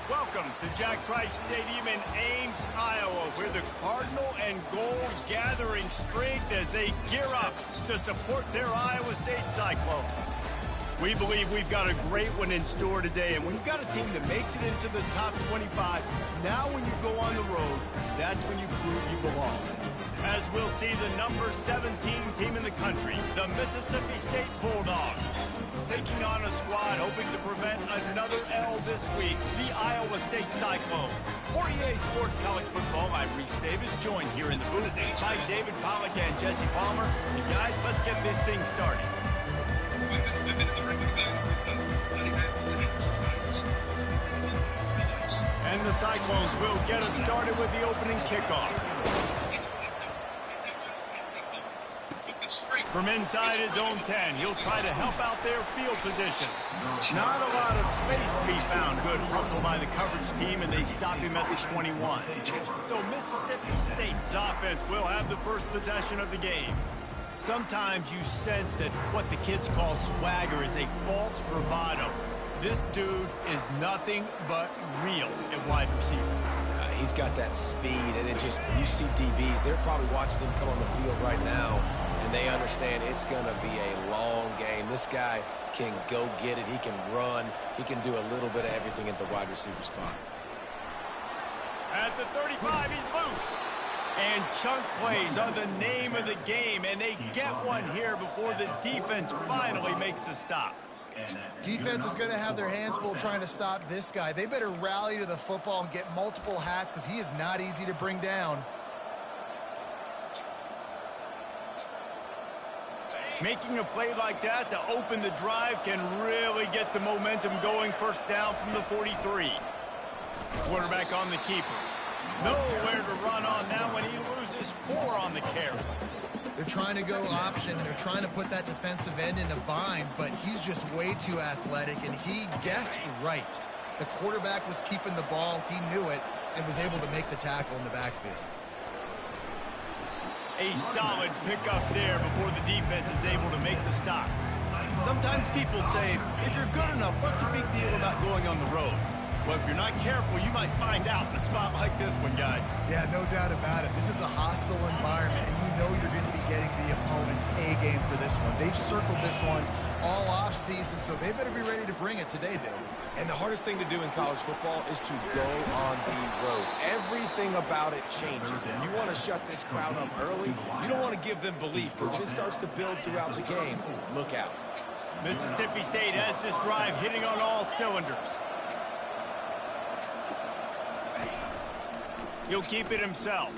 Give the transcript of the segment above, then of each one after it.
Welcome to Jack Trice Stadium in Ames, Iowa, where the Cardinal and Gold gathering strength as they gear up to support their Iowa State Cyclones. We believe we've got a great one in store today, and when you've got a team that makes it into the top 25, now when you go on the road, that's when you prove you belong. As we'll see the number 17 team in the country, the Mississippi State Bulldogs, taking on a squad hoping to prevent another L this week, the Iowa State Cyclones. For EA Sports College Football, I'm Reese Davis, joined here in the booth by David Pollack and Jesse Palmer. And guys, let's get this thing started. And the Cyclones will get us started with the opening kickoff. From inside his own 10, he'll try to help out their field position. Not a lot of space to be found. Good hustle by the coverage team, and they stop him at the 21. So Mississippi State's offense will have the first possession of the game. Sometimes you sense that what the kids call swagger is a false bravado. This dude is nothing but real at wide receiver. He's got that speed, and it just, you see DBs, they're probably watching him come on the field right now, and they understand it's going to be a long game. This guy can go get it. He can run. He can do a little bit of everything at the wide receiver spot. At the 35, he's loose. And chunk plays are the name of the game, and they get one here before the defense finally makes a stop. Defense is going to have their hands full trying to stop this guy. They better rally to the football and get multiple hats because he is not easy to bring down. Making a play like that to open the drive can really get the momentum going. First down from the 43. Quarterback on the keeper. Nowhere to run on now when he loses 4 on the carry. They're trying to go option. They're trying to put that defensive end in a bind, but he's just way too athletic, and he guessed right. The quarterback was keeping the ball. He knew it and was able to make the tackle in the backfield. A solid pickup there before the defense is able to make the stop. Sometimes people say, if you're good enough, what's the big deal about going on the road? Well, if you're not careful, you might find out in a spot like this one, guys. Yeah, no doubt about it. This is a hostile environment, and you know you're going to be getting the opponent's A-game for this one. They've circled this one all off-season, so they better be ready to bring it today, Dave. And the hardest thing to do in college football is to go on the road. Everything about it changes, and you want to shut this crowd up early. You don't want to give them belief, because if it starts to build throughout the game, look out. Mississippi State has this drive hitting on all cylinders. He'll keep it himself.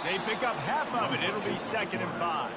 They pick up half of it. It'll be 2nd and 5.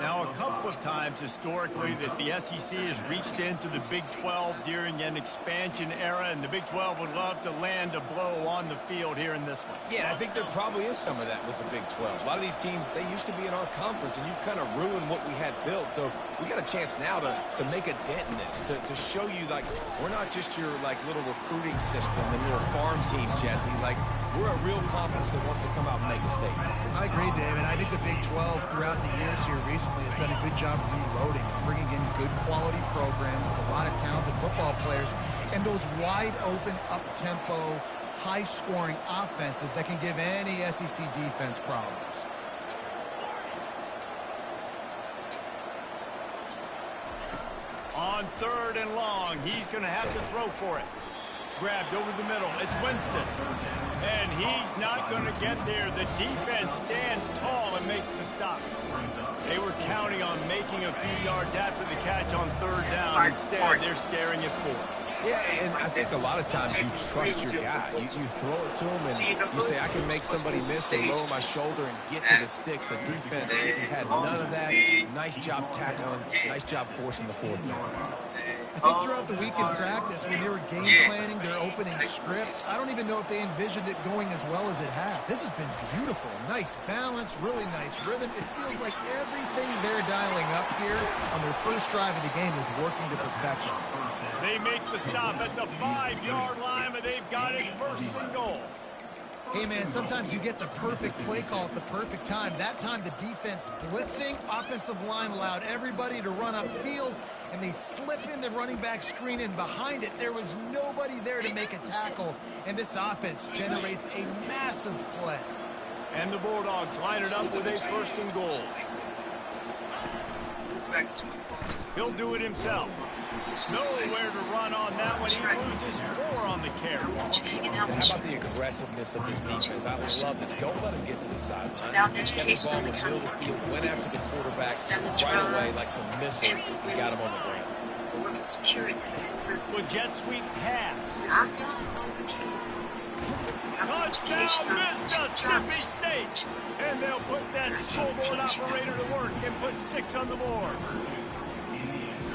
Now, a couple of times historically that the SEC has reached into the Big 12 during an expansion era, and the Big 12 would love to land a blow on the field here in this one. Yeah, I think there probably is some of that with the Big 12. A lot of these teams, they used to be in our conference, and you've kind of ruined what we had built. So we got a chance now to make a dent in this, to show you, like, we're not just your, like, little recruiting system and little farm team, Jesse. Like, we're a real conference that wants to come out and make a statement. I agree, David. I think the Big 12 throughout the years here recently has done a good job reloading, bringing in good quality programs with a lot of talented football players and those wide open, up-tempo, high-scoring offenses that can give any SEC defense problems. On 3rd and long, he's going to have to throw for it. grabbed over the middle. It's Winston. And he's not going to get there. The defense stands tall and makes the stop. They were counting on making a few yards after the catch on third down. Instead, they're staring at fourth. Yeah, and I think a lot of times you trust your guy. You throw it to him, and you say, I can make somebody miss or lower my shoulder and get to the sticks. The defense had none of that. Nice job tackling. Nice job forcing the fourth down. I think throughout the week in practice, when they were game planning their opening script, I don't even know if they envisioned it going as well as it has. This has been beautiful. Nice balance, really nice rhythm. It feels like everything they're dialing up here on their first drive of the game is working to perfection. They make the stop at the 5-yard line, but they've got it first and goal. Hey, man, sometimes you get the perfect play call at the perfect time. That time, the defense blitzing, offensive line allowed everybody to run upfield, and they slip in the running back screen, and behind it, there was nobody there to make a tackle, and this offense generates a massive play. And the Bulldogs line it up with a first and goal. He'll do it himself. Nowhere to run on that one. He loses 4 on the carry. How about the aggressiveness of this defense? I love this. Don't let him get to the sideline. He got the ball in the middle of the field, went after the quarterback right away like some missiles, and got him on the ground. With jet sweep pass. Touchdown, Mississippi State. And they'll put that scoreboard operator to work and put 6 on the board.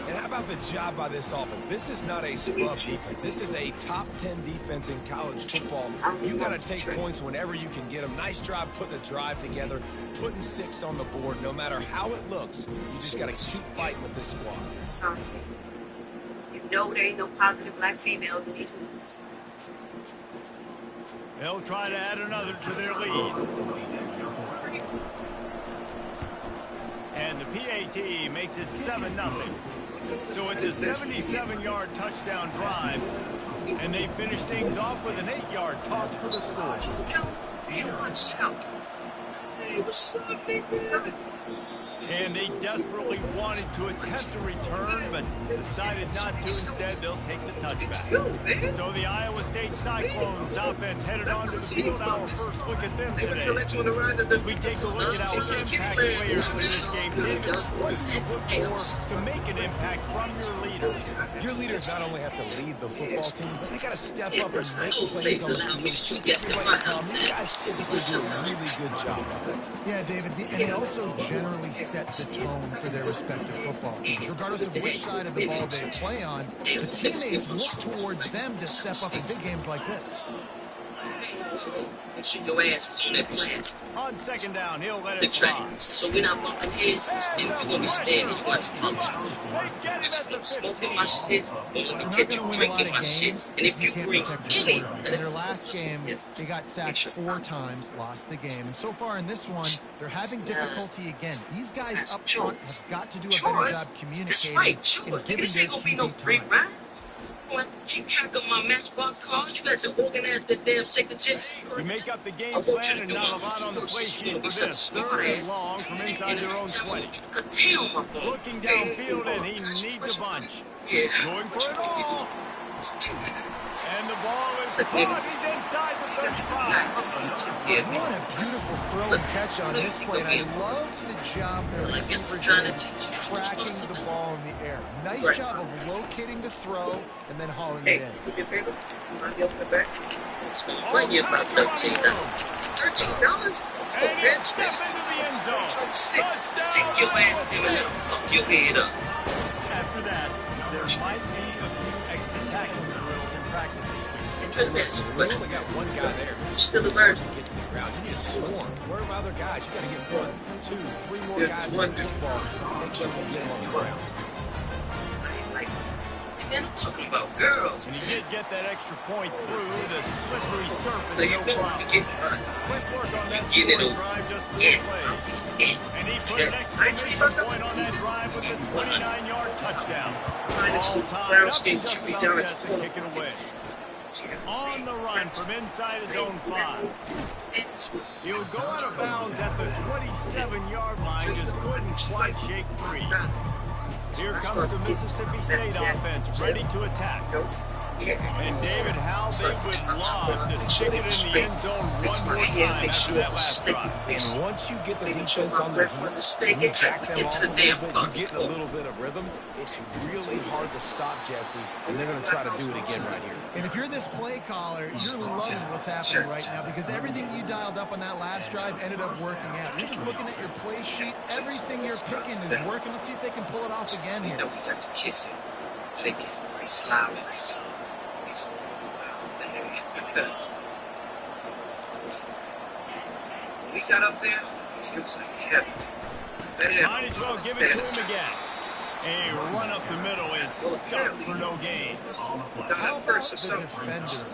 And how about the job by this offense? This is not a scrub defense. This is a top 10 defense in college football. You got to take points whenever you can get them. Nice job putting a drive together, putting 6 on the board. No matter how it looks, you just got to keep fighting with this squad. You know there ain't no positive black females in these movies. They'll try to add another to their lead. And the PAT makes it 7-0. So it's a 77-yard touchdown drive, and they finish things off with an 8-yard toss for the score. And they desperately wanted to attempt a return, but decided not to. Instead, they'll take the touchback. So the Iowa State Cyclones offense headed on to the field. Our first look at them today. As we take a look at our impact players for this game, David, what do you look for to make an impact from your leaders? Your leaders not only have to lead the football team, but they got to step up and make plays on the field. Keep everybody calm. These guys typically do a really good job of it. Yeah, David, and they also generally set the tone for their respective football teams. Regardless of which side of the ball they play on, the teammates look towards them to step up in big games like this. Make sure your ass is on that blast. On second down, he'll let it fly. So we're not bumping heads, and you're going to be standing and watch the smoking my shit, or let me catch you drinking my shit. And if you bring any, in their last game, they got sacked 4 times, lost the game. And so far in this one, they're having difficulty again. These guys up front have got to do a better job communicating and giving their QB time. Keep track of my matchbox cards. You guys to organize the damn secretaries. You make up the game plan and not a lot on the play sheet for this. 3rd and long from inside their own 20. Looking downfield, and he needs a bunch. Going for it all. And the ball is caught. He's inside the 35. What a beautiful throw and catch on this play. And I love the job their receiver did tracking the ball in the air. Nice job of locating the throw and then hauling it in. Do me a favor. Might be open the back. It's going to bring you about $13. $13? And he'll step into the end zone. Take your ass to it. Fuck your head up. After that, there might be a few extra tackling drills in practice this week. We only got one guy there. Still emerging. Get to the ground. You need a swarm. Where are my other guys? You got to get 1, 2, 3 more guys to the football. Make sure you get them on the ground. I'm talking about girls. And he did get that extra point through the slippery surface. So you no know problem. you get Quick work on that get it scoring drive, just 4 plays. And he put an exclamation point on that drive with a 29-yard touchdown. All time, nothing just about set to kick it away. On the run from inside his own 5. He'll go out of bounds at the 27-yard line, just couldn't quite shake free. Here comes the Mississippi State offense, ready to attack. And David, how they would love to stick it in the end zone one more time after that last drive. And once you get the defense on their heels, you back them off a little bit, you get in a little bit of rhythm, it's really hard to stop, Jesse, and they're going to try to do it again right here. And if you're this play caller, you're loving what's happening right now because everything you dialed up on that last drive ended up working out. You're just looking at your play sheet. Everything you're picking is working. Let's see if they can pull it off again here. We got to kiss it, lick it, slob it. We got up there, it was like heavy. Might as well give it to him again. A run up the middle is stuck for no gain. How about the defender?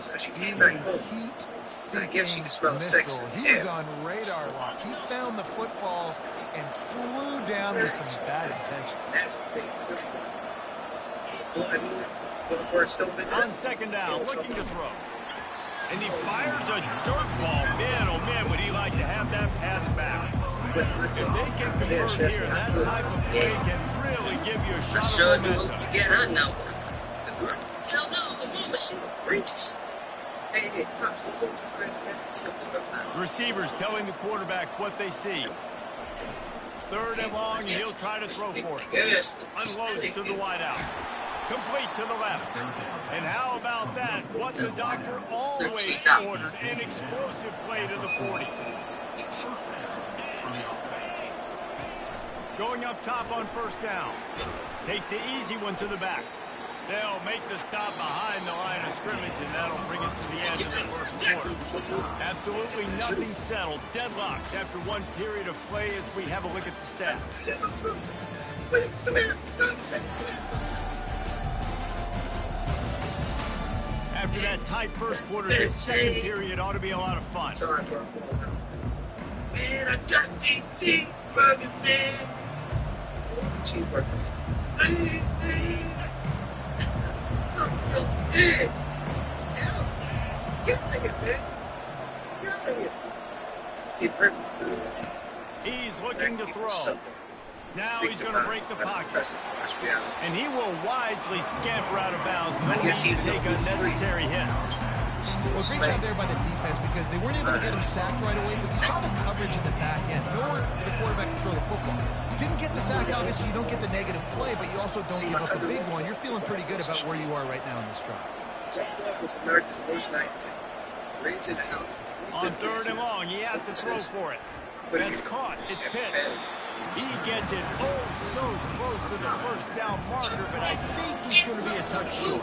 I guess you can smell the sex. He was on radar lock. He found the football and flew down with some bad intentions. That's big. On second down, looking to throw. And he fires a dirt ball. Man, oh man, would he like to have that pass back. If they can convert here, that type of play can really give you a shot of momentum. You get on now. Hell no, the mama she breaches. Hey, Receivers telling the quarterback what they see. Third and long, and he'll try to throw for it. Unloads to the wideout. Complete to the left. And how about that? What the doctor always ordered. An explosive play to the 40. Going up top on first down. Takes the easy one to the back. They'll make the stop behind the line of scrimmage, and that'll bring us to the end of the first quarter. Absolutely nothing settled. Deadlocked after one period of play as we have a look at the stats. After that tight first quarter, this second period ought to be a lot of fun. Sorry, bro. Man, I got TT bugging, man. Cheaper. Get out of here, man. Get out of here. Get hurt. He's looking to throw. Now he's going to break the pocket. And he will wisely scamper out of bounds. No need to take unnecessary hits. Well, great job there by the defense because they weren't able to get him sacked right away, but you saw the coverage in the back end. Nowhere for the quarterback to throw the football. Didn't get the sack, obviously you don't get the negative play, but you also don't give up a big one. You're feeling pretty good about where you are right now in this drive. That was America's worst night. Raising the house. On third and long, he has to throw for it. That's caught. It's pitched. He gets it so close to the first down marker, but I think he's going to be a touch short.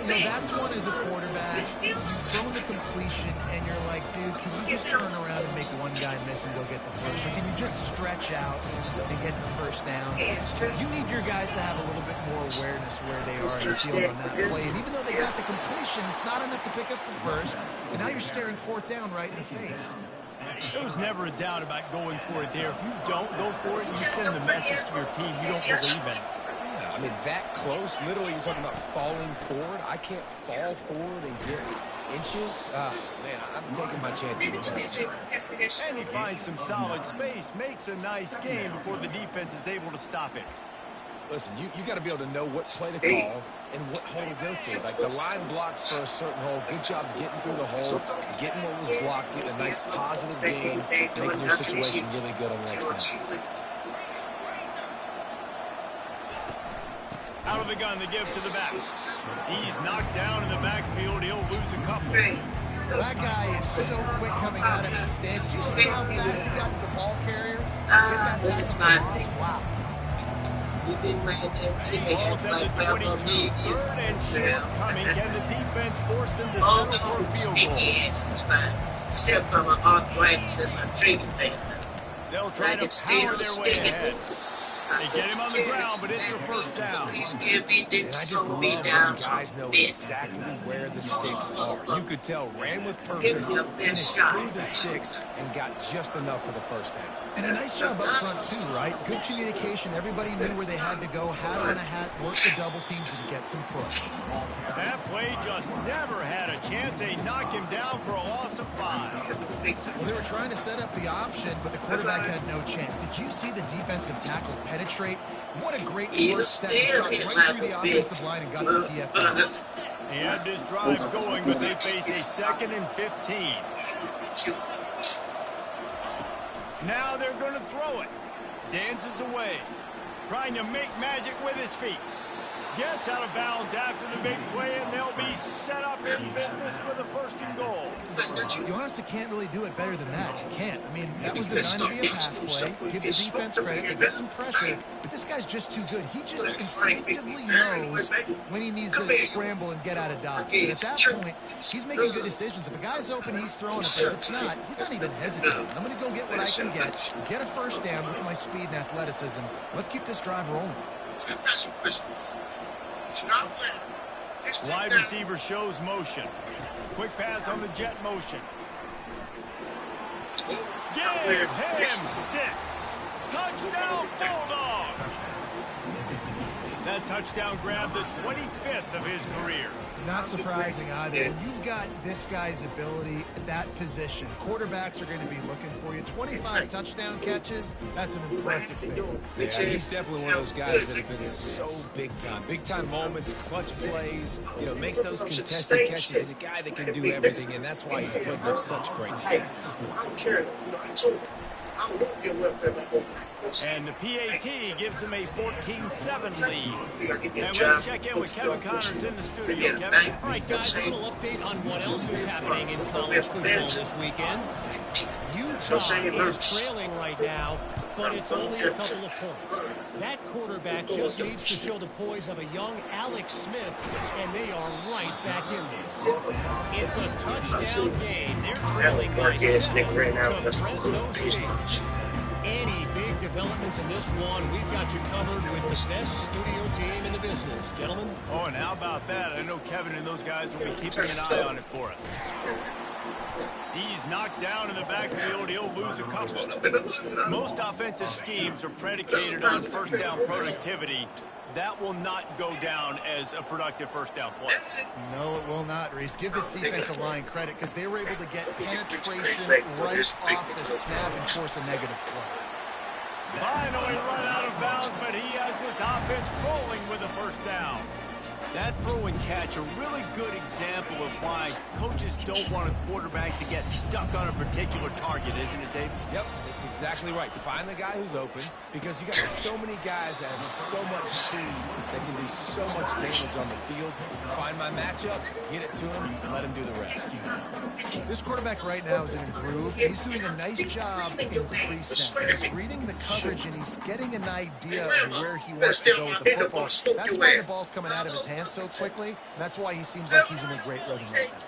That's one as a quarterback. You've thrown the completion, and you're like, dude, can you just turn around and make one guy miss and go get the first? Or can you just stretch out and get the first down? You need your guys to have a little bit more awareness where they are in the field on that play. And even though they got the completion, it's not enough to pick up the first. And now you're staring fourth down right in the face. There was never a doubt about going for it there. If you don't go for it, you send the message to your team you don't believe in it. Yeah, I mean, that close, literally, you're talking about falling forward. I can't fall forward and get inches. Man, I'm taking my chances with that. And he finds some solid space, makes a nice game before the defense is able to stop it. Listen, you got to be able to know what play to call and what hole to go through. Like, the line blocks for a certain hole. Good job getting through the hole, getting what was blocked, getting a nice positive gain, making your situation really good on the next down. Out of the gun to give to the back. He's knocked down in the backfield. He'll lose a couple. That guy is so quick coming out of his stance. Did you see how fast he got to the ball carrier? Get that tackle for loss. Wow. You've been playing that team Ball's at the 22. Third and short coming. Can the defense force him to settle for a field goal? It's fine. Except for my arthritis and my training pain. They'll try to power their way ahead. They get him on the ground, but it's a first down. And I just love when guys know exactly where the sticks are. You could tell, ran with purpose, finished through the sticks, and got just enough for the first down. And a nice job up front, too, right? Good communication. Everybody knew where they had to go, hat on a hat, work the double teams, and get some push. That play just never had a chance. They knocked him down for a loss of 5. Well, they were trying to set up the option, but the quarterback had no chance. Did you see the defensive tackle penetrate? What a great first step. He shot right through the offensive line and got the TFL. He had this drive going, but they face a 2nd and 15. Now they're going to throw it. Dances away. Trying to make magic with his feet. Gets out of bounds after the big play, and they'll be set up in business for the 1st and goal. You honestly can't really do it better than that. You can't. I mean, that was designed to be a pass play. Give the defense credit. They get some pressure, but this guy's just too good. He just instinctively knows when he needs to scramble and get out of dodge. And at that point, he's making good decisions. If a guy's open, he's throwing it, but if it's not, he's not even hesitating. I'm going to go get what I can get a 1st down with my speed and athleticism. Let's keep this drive rolling. Wide receiver shows motion. Quick pass on the jet motion. Give him 6. Touchdown Bulldogs. That touchdown grabbed the 25th of his career. Not surprising either. When you've got this guy's ability at that position, quarterbacks are going to be looking for you. 25 touchdown catches, that's an impressive thing. Yeah, he's definitely one of those guys that have been so big time. Big time moments, clutch plays, you know, makes those contested catches. He's a guy that can do everything, and that's why he's putting up such great stats. I don't care. I told him, I don't want your welfare back over. And the PAT gives him a 14-7 lead. And let's check in with Kevin Connors in the studio. Kevin. All right, guys, a little update on what else is happening in college football this weekend. Utah is trailing right now, but it's only a couple of points. That quarterback just needs to show the poise of a young Alex Smith, and they are right back in this. It's a touchdown game. They're trailing by 7 to Fresno State. Any big developments in this one, we've got you covered with the best studio team in the business. Gentlemen? Oh, and how about that? I know Kevin and those guys will be keeping an eye on it for us. He's knocked down in the backfield. He'll lose a couple. Most offensive schemes are predicated on 1st down productivity. That will not go down as a productive 1st down play. No, it will not, Reese. Give this defensive line credit because they were able to get penetration right off the snap and force a negative play. Finally run out of bounds, but he has this offense rolling with a 1st down. That throw and catch, a really good example of why coaches don't want a quarterback to get stuck on a particular target, isn't it, Dave? Yep, it's exactly right. Find the guy who's open, because you got so many guys that have so much speed that can do so much damage on the field. Find my matchup, get it to him, and let him do the rest. This quarterback right now is in a groove. He's doing a nice job in the pre-snap. He's reading the coverage, and he's getting an idea of where he wants to go with the football. That's why the ball's coming out of his hands so quickly. That's why he seems like he's in a great rhythm right now.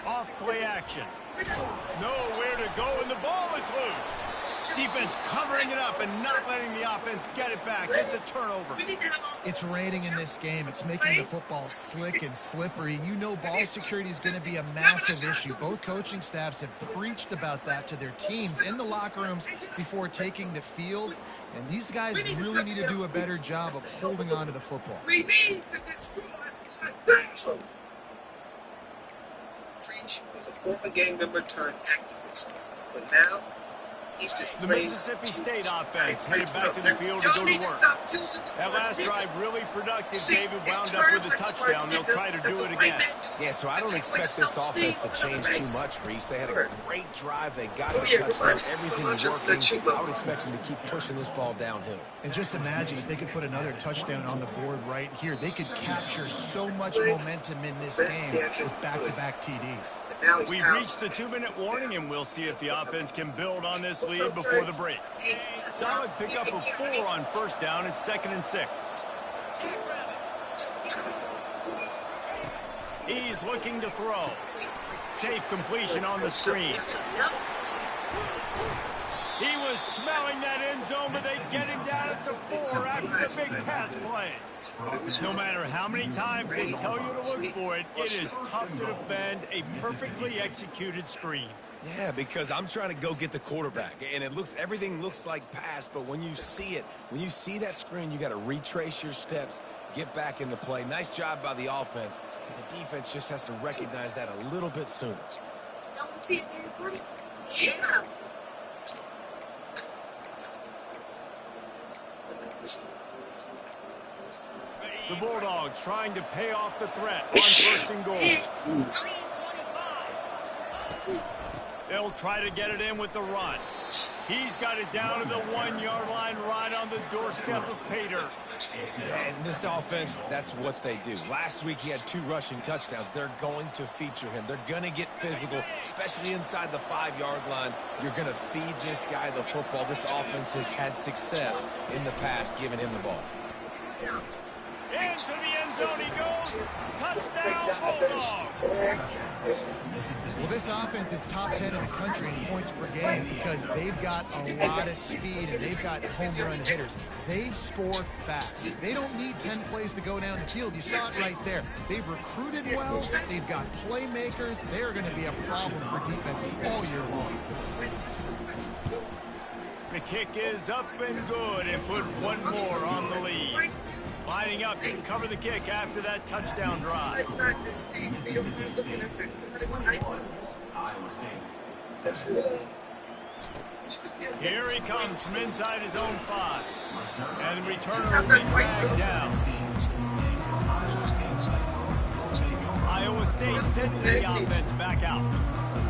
Off play action. Nowhere to go, and the ball is loose. Defense covering it up and not letting the offense get it back. It's a turnover. It's raining in this game. It's making the football slick and slippery. And you know ball security is going to be a massive issue. Both coaching staffs have preached about that to their teams in the locker rooms before taking the field. And these guys really need to do a better job of holding on to the football. We need to destroy. Preach was a former gang member turned activist, but now he's just the Mississippi State offense headed back to the field to go to work. That last drive really productive. David wound up with a touchdown. They'll try to do it again. Yeah, so I don't expect this offense to change too much, Reese. They had a great drive. They got the touchdown. Everything working. I would expect them to keep pushing this ball downhill. And just imagine if they could put another touchdown on the board right here. They could capture so much momentum in this game with back-to-back TDs. We've reached the 2-minute warning, and we'll see if the offense can build on this lead before the break. Solid pickup of 4 on 1st down. It's 2nd and 6. He's looking to throw. Safe completion on the screen. He was smelling that end zone, but they get him down at the 4 after the big pass play. No matter how many times they tell you to look for it, it is tough to defend a perfectly executed screen. Yeah, because I'm trying to go get the quarterback, and everything looks like pass, but when you see it, when you see that screen, you got to retrace your steps, get back in the play. Nice job by the offense, but the defense just has to recognize that a little bit sooner. Yeah. The Bulldogs trying to pay off the threat on 1st and goal. They'll try to get it in with the run. He's got it down to the 1-yard line right on the doorstep of Pater. And this offense, that's what they do. Last week he had 2 rushing touchdowns. They're going to feature him. They're going to get physical, especially inside the 5-yard line. You're going to feed this guy the football. This offense has had success in the past giving him the ball. Into the end zone he goes. Touchdown, Bulldog. Well, this offense is top 10 in the country in points per game because they've got a lot of speed and they've got home run hitters. They score fast. They don't need 10 plays to go down the field. You saw it right there. They've recruited well. They've got playmakers. They're going to be a problem for defenses all year long. The kick is up and good and put one more on the lead. Lining up to cover the kick after that touchdown drive. Here he comes from inside his own 5. And the returner will be dragged down. Iowa State sending the offense back out.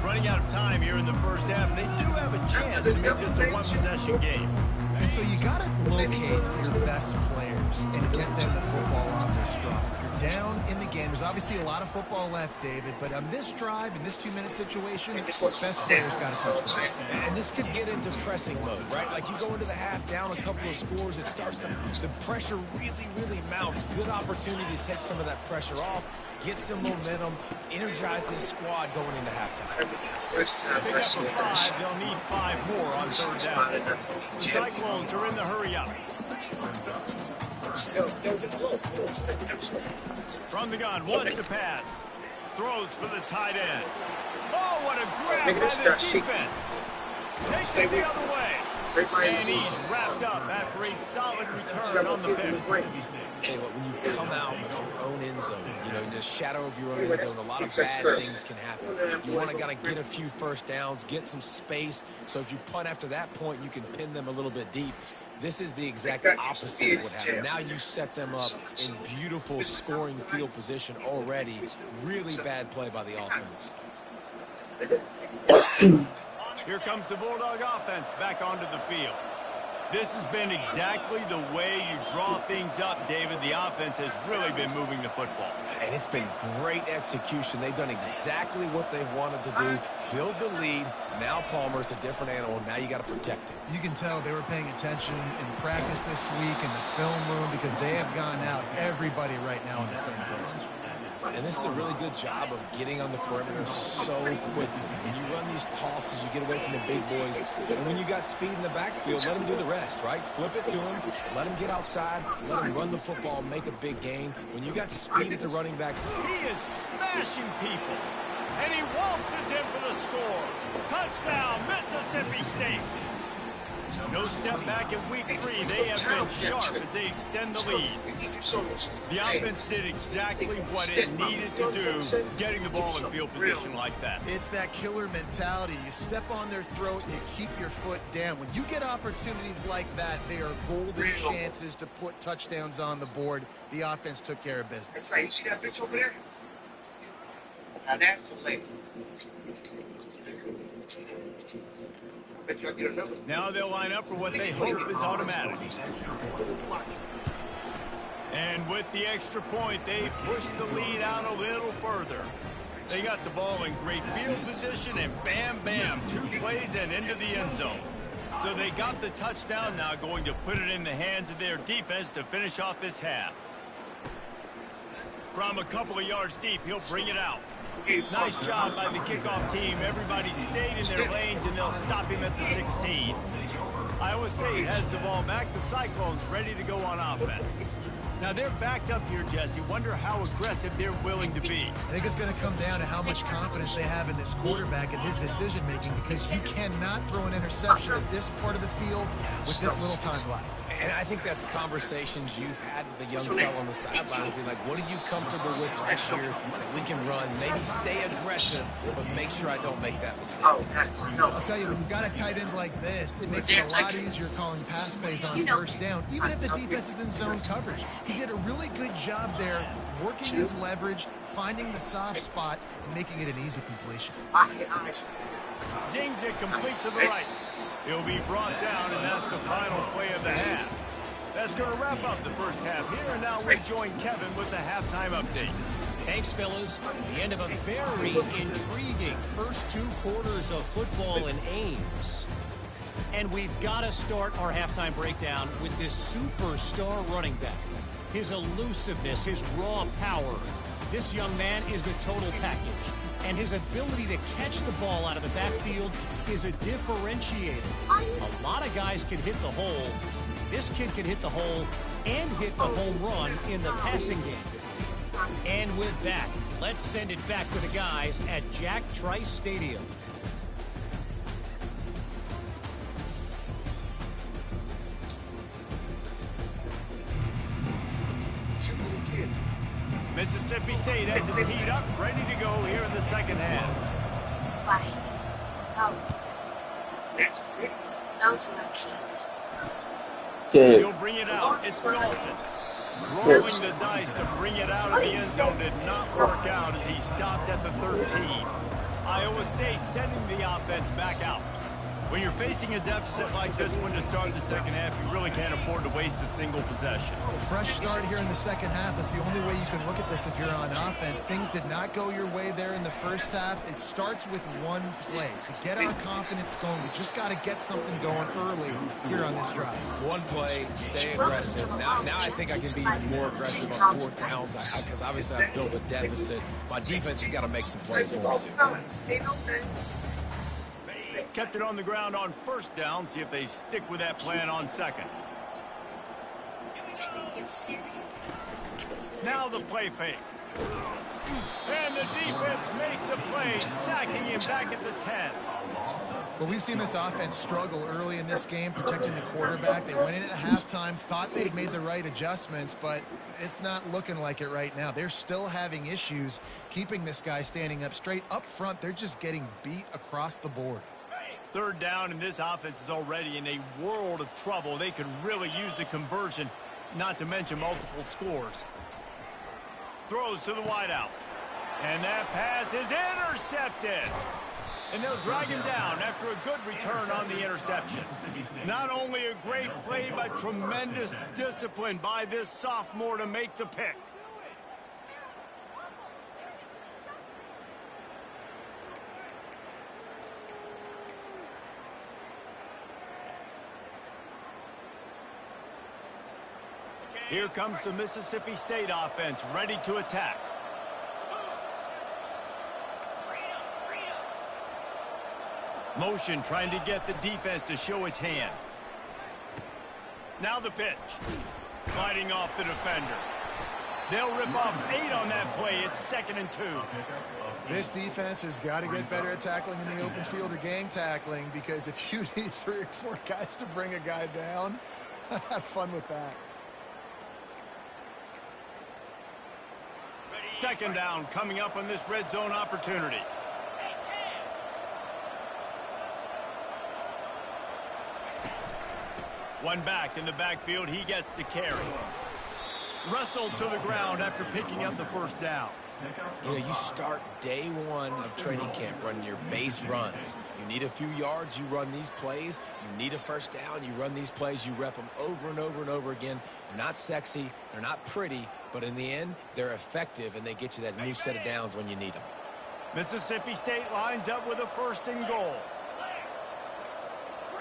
Running out of time here in the first half, and they do have a chance to make this a one-possession game. And so you got to locate your best players and get them the football on this drive. You're down in the game. There's obviously a lot of football left, David, but on this drive, in this 2-minute situation, best players got to touch the ball. And this could get into pressing mode, right? Like you go into the half down a couple of scores, it starts to, the pressure really mounts. Good opportunity to take some of that pressure off, get some momentum, energize this squad going into halftime. Pick up a 5, they'll need 5 more on 3rd down. The Cyclones are in the hurry up. From the gun, wants to pass. Throws for the tight end. Oh, what a grab by the defense. Takes it the other way. And he's wrapped up after a solid return on the pick. Tell you what, when you come out with your own end zone, you know, in the shadow of your own end zone, a lot of bad things can happen. You want to kind of get a few first downs, get some space, so if you punt after that point, you can pin them a little bit deep. This is the exact opposite of what happened. Now you set them up in beautiful scoring field position already. Really bad play by the offense. Here comes the Bulldog offense back onto the field. This has been exactly the way you draw things up, David. The offense has really been moving the football. And it's been great execution. They've done exactly what they've wanted to do. Build the lead. Now Palmer's a different animal. Now you got to protect him. You can tell they were paying attention in practice this week in the film room because they have gone out everybody right now on the same page. And this is a really good job of getting on the perimeter so quickly. When you run these tosses, you get away from the big boys. And when you got speed in the backfield, let them do the rest, right? Flip it to them, let them get outside, let them run the football, make a big gain. When you got speed at the running back, he is smashing people. And he waltzes in for the score. Touchdown, Mississippi State. No step back in week 3. They have been sharp as they extend the lead. The offense did exactly what it needed to do, getting the ball in field position like that. It's that killer mentality. You step on their throat, you keep your foot down. When you get opportunities like that, they are golden chances to put touchdowns on the board. The offense took care of business. That's right. You see that bitch over there? Now that's a lady. Now they'll line up for what they hope is automatic. And with the extra point, they push the lead out a little further. They got the ball in great field position, and bam, bam, 2 plays and into the end zone. So they got the touchdown, now going to put it in the hands of their defense to finish off this half. From a couple of yards deep, he'll bring it out. Nice job by the kickoff team. Everybody stayed in their lanes, and they'll stop him at the 16. Iowa State has the ball back. The Cyclones ready to go on offense. Now they're backed up here, Jesse. Wonder how aggressive they're willing to be. I think it's going to come down to how much confidence they have in this quarterback and his decision-making, because you cannot throw an interception at this part of the field with this little time left. And I think that's conversations you've had with the young fellow on the sideline. Be like, what are you comfortable with right here that we can run? Maybe stay aggressive, but make sure I don't make that mistake. I'll tell you, when you've got a tight end like this, it makes it a lot easier calling pass plays on first down, even if the defense is in zone coverage. He He did a really good job there, working his leverage, finding the soft spot, and making it an easy completion. Zings it complete to the right. He'll be brought down, and that's the final play of the half. That's going to wrap up the first half here, and now we join Kevin with the halftime update. Thanks, fellas. The end of a very intriguing first 2 quarters of football in Ames. And we've got to start our halftime breakdown with this superstar running back. His elusiveness, his raw power. This young man is the total package. And his ability to catch the ball out of the backfield is a differentiator. A lot of guys can hit the hole. This kid can hit the hole and hit the home run in the passing game. And with that, let's send it back to the guys at Jack Trice Stadium. Mississippi State has it teed up, ready to go here in the second half. He'll bring it out. It's Dalton. Rolling the dice to bring it out of the end zone did not work out as he stopped at the 13. Iowa State sending the offense back out. When you're facing a deficit like this one to start the second half, you really can't afford to waste a single possession. Fresh start here in the second half. That's the only way you can look at this if you're on offense. Things did not go your way there in the first half. It starts with one play. To get our confidence going, we just got to get something going early here on this drive. One play, stay aggressive. Now I think I can be even more aggressive on 4th downs because obviously I've built a deficit. My defense has got to make some plays for me too. Kept it on the ground on first down. See if they stick with that plan on second. Now the play fake. And the defense makes a play, sacking him back at the 10. Well, we've seen this offense struggle early in this game, protecting the quarterback. They went in at halftime, thought they'd made the right adjustments, but it's not looking like it right now. They're still having issues keeping this guy standing up straight. Up front, they're just getting beat across the board. Third down, and this offense is already in a world of trouble. They could really use a conversion, not to mention multiple scores. Throws to the wideout. And that pass is intercepted. And they'll drag him down after a good return on the interception. Not only a great play, but tremendous discipline by this sophomore to make the pick. Here comes the Mississippi State offense, ready to attack. Motion trying to get the defense to show its hand. Now the pitch. Fighting off the defender. They'll rip off 8 on that play. It's 2nd and 2. This defense has got to get better at tackling in the open field or game tackling, because if you need 3 or 4 guys to bring a guy down, have fun with that. Second down coming up on this red zone opportunity. One back in the backfield, he gets the carry. Wrestled to the ground after picking up the first down. You know, you start day 1 of training camp running your base runs. You need a few yards, you run these plays. You need a first down, you run these plays. You rep them over and over and over again. They're not sexy, they're not pretty, but in the end, they're effective, and they get you that new set of downs when you need them. Mississippi State lines up with a 1st and goal.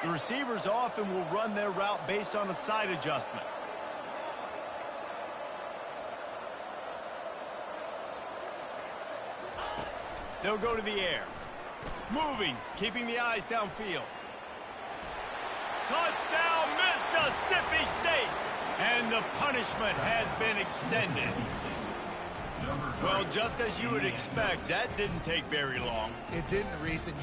The receivers often will run their route based on a side adjustment. They'll go to the air. Moving, keeping the eyes downfield. Touchdown, Mississippi State! And the punishment has been extended. Well, just as you would expect, that didn't take very long. It didn't, Reese. And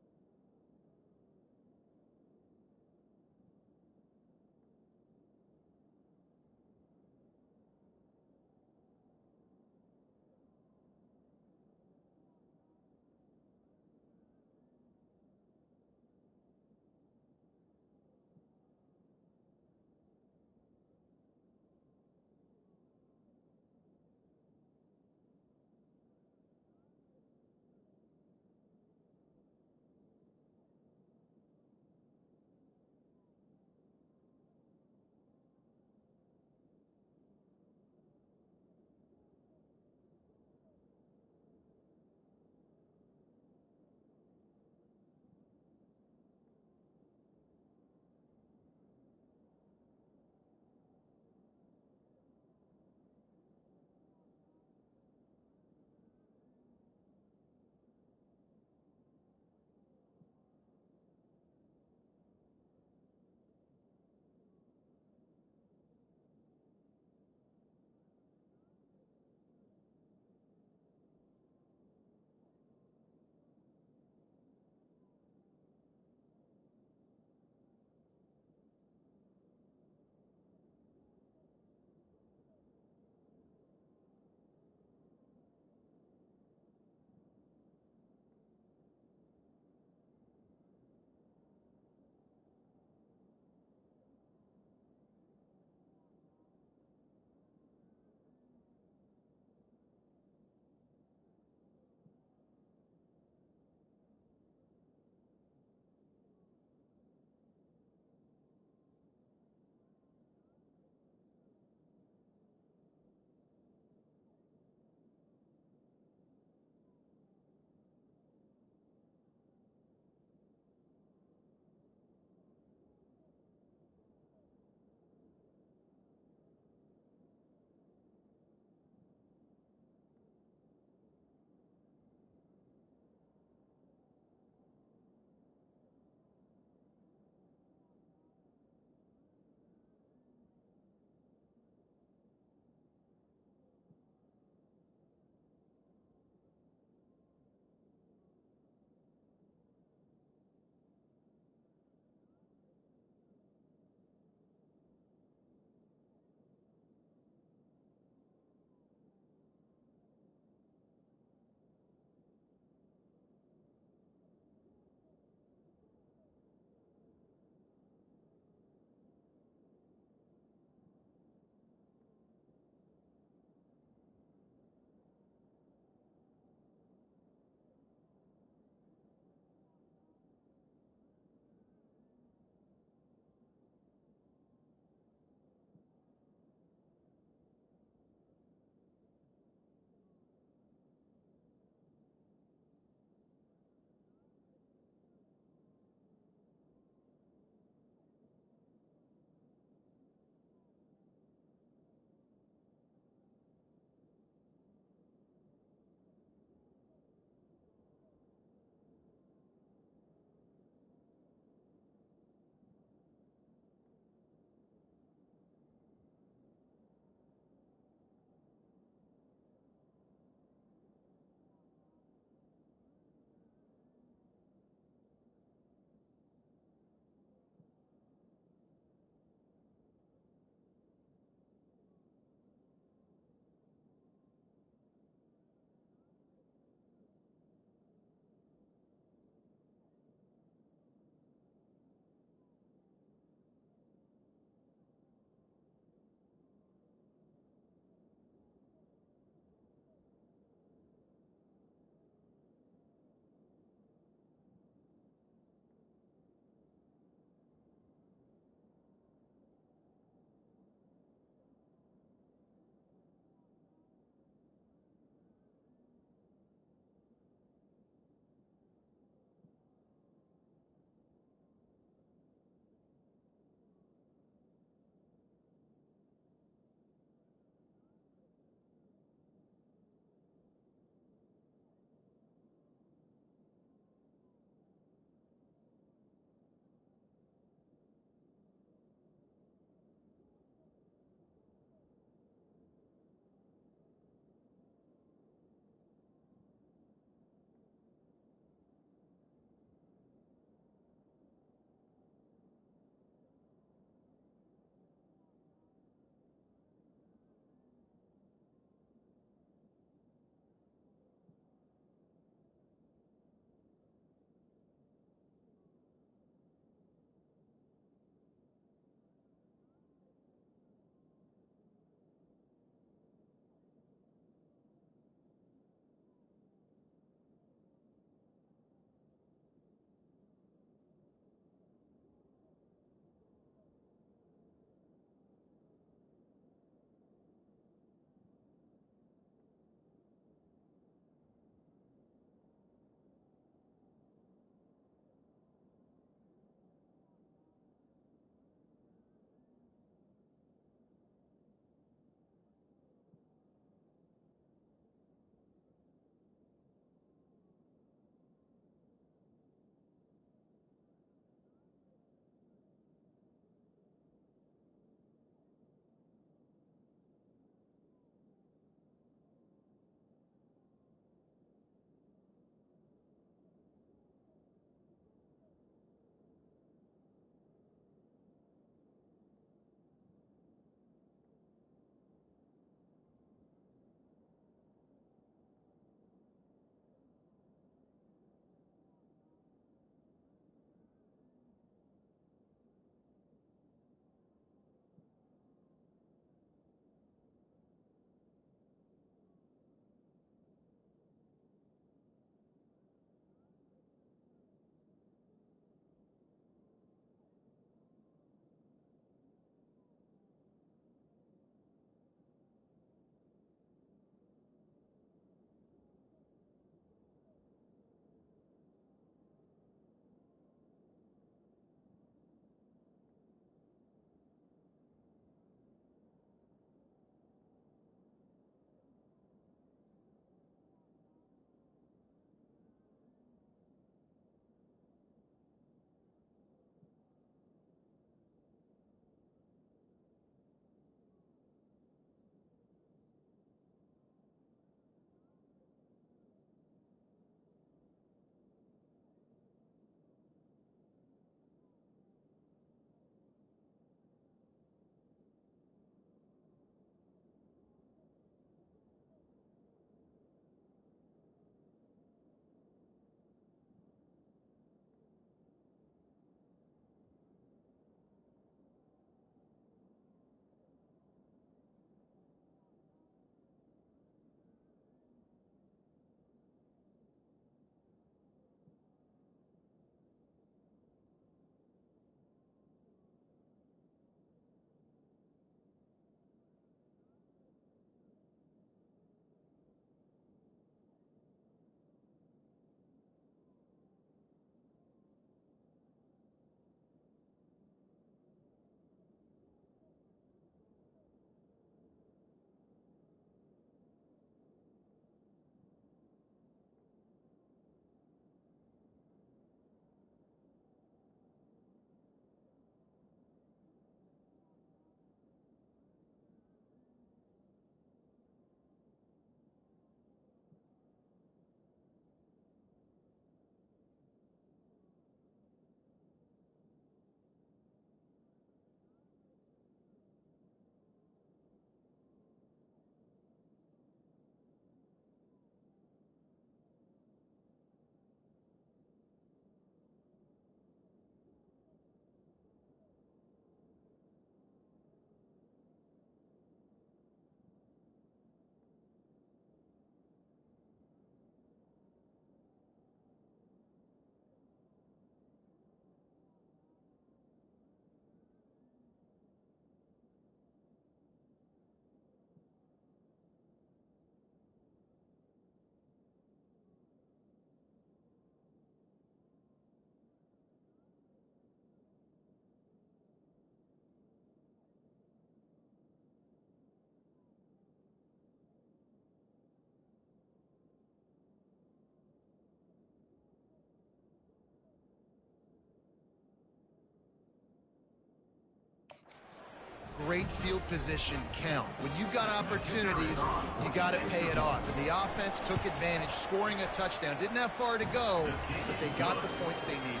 great field position count. When you got opportunities, you got to pay it off. And the offense took advantage, scoring a touchdown. Didn't have far to go, but they got the points they needed.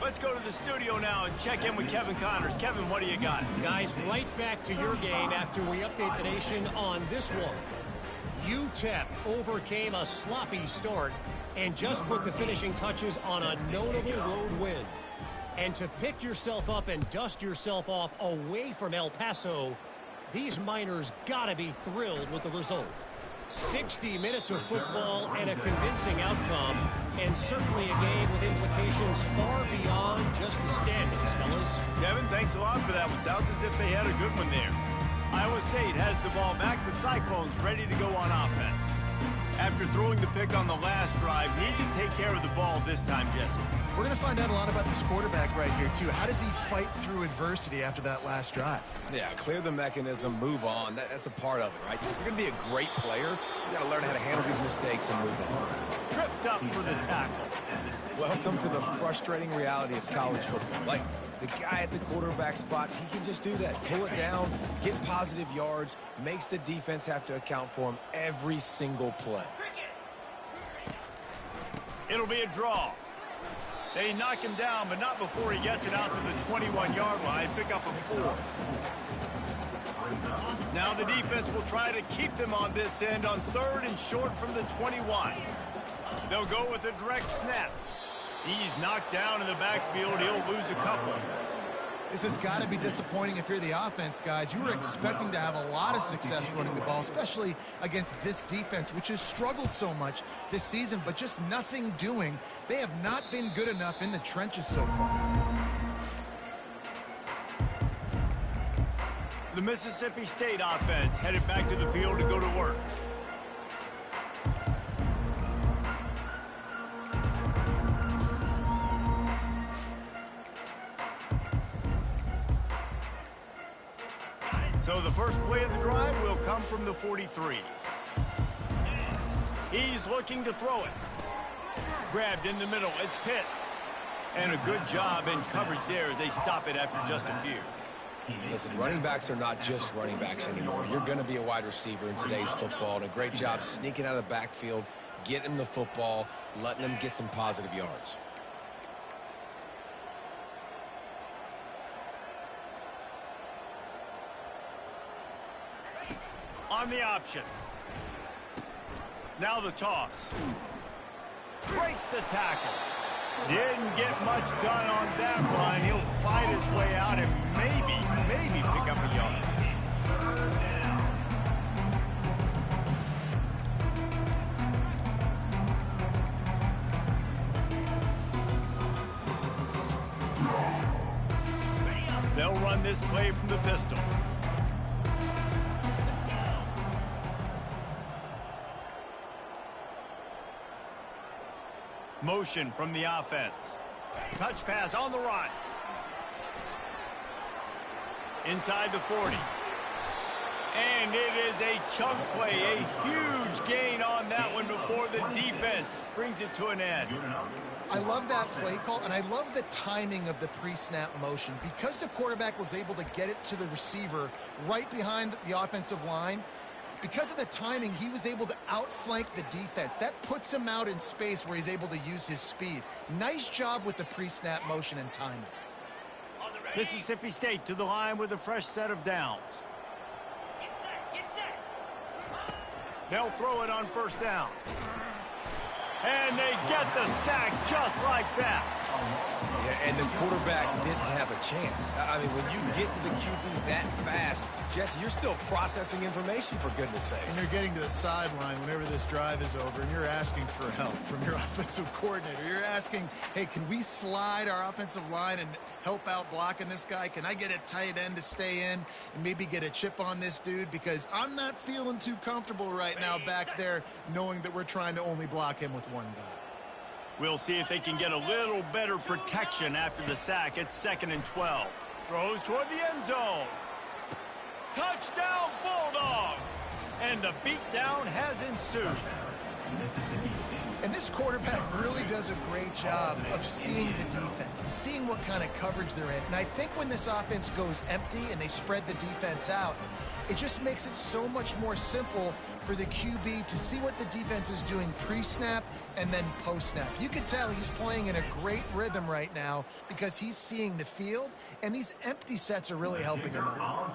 Let's go to the studio now and check in with Kevin Connors. Kevin, what do you got? Guys, right back to your game after we update the nation on this one. UTEP overcame a sloppy start and just put the finishing touches on a notable road win. And to pick yourself up and dust yourself off away from El Paso, these Miners gotta be thrilled with the result. 60 minutes of football and a convincing outcome, and certainly a game with implications far beyond just the standings, fellas. Kevin, thanks a lot for that one. Sounds as if they had a good one there. Iowa State has the ball back. The Cyclones ready to go on offense. After throwing the pick on the last drive, need to take care of the ball this time, Jesse. We're going to find out a lot about this quarterback right here, too. How does he fight through adversity after that last drive? Yeah, clear the mechanism, move on. That's a part of it, right? If you're going to be a great player, you got to learn how to handle these mistakes and move on. Tripped up for the tackle. Welcome to the frustrating reality of college football. Like, the guy at the quarterback spot, he can just do that. Pull it down, get positive yards, makes the defense have to account for him every single play. It'll be a draw. They knock him down, but not before he gets it out to the 21-yard line. Pick up a 4. Now the defense will try to keep them on this end on 3rd and short from the 21. They'll go with a direct snap. He's knocked down in the backfield. He'll lose a couple. This has got to be disappointing if you're the offense, guys. You were expecting to have a lot of success running the ball, especially against this defense, which has struggled so much this season, but just nothing doing. They have not been good enough in the trenches so far. The Mississippi State offense headed back to the field to go to work. So the first play of the drive will come from the 43. He's looking to throw it. Grabbed in the middle. It's Pitts. And a good job in coverage there as they stop it after just a few. Listen, running backs are not just running backs anymore. You're going to be a wide receiver in today's football. And a great job sneaking out of the backfield, getting him the football, letting them get some positive yards. On the option. Now the toss. Breaks the tackle. Didn't get much done on that run. He'll fight his way out and maybe pick up a yard. They'll run this play from the pistol. Motion from the offense. Touch pass on the run. Inside the 40. And it is a chunk play, a huge gain on that one before the defense brings it to an end. I love that play call, and I love the timing of the pre-snap motion. Because the quarterback was able to get it to the receiver right behind the offensive line, because of the timing, he was able to outflank the defense. That puts him out in space where he's able to use his speed. Nice job with the pre-snap motion and timing. Mississippi State to the line with a fresh set of downs. They'll throw it on first down. And they get the sack just like that. Yeah, and the quarterback didn't have a chance. I mean, when you get to the QB that fast, Jesse, you're still processing information, for goodness sakes. And you're getting to the sideline whenever this drive is over, and you're asking for help from your offensive coordinator. You're asking, hey, can we slide our offensive line and help out blocking this guy? Can I get a tight end to stay in and maybe get a chip on this dude? Because I'm not feeling too comfortable right now back there knowing that we're trying to only block him with one guy. We'll see if they can get a little better protection after the sack. It's 2nd and 12. Throws toward the end zone. Touchdown, Bulldogs! And the beatdown has ensued. And this quarterback really does a great job of seeing the defense and seeing what kind of coverage they're in. And I think when this offense goes empty and they spread the defense out, it just makes it so much more simple for the QB to see what the defense is doing pre-snap and then post-snap. You can tell he's playing in a great rhythm right now because he's seeing the field, and these empty sets are really helping him out.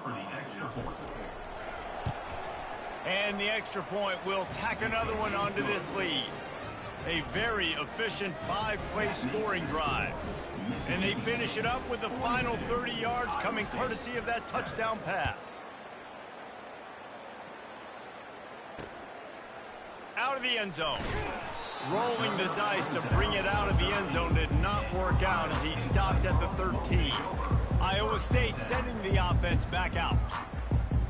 And the extra point will tack another one onto this lead. A very efficient 5-play scoring drive. And they finish it up with the final 30 yards coming courtesy of that touchdown pass. Out of the end zone. Rolling the dice to bring it out of the end zone did not work out as he stopped at the 13. Iowa State sending the offense back out.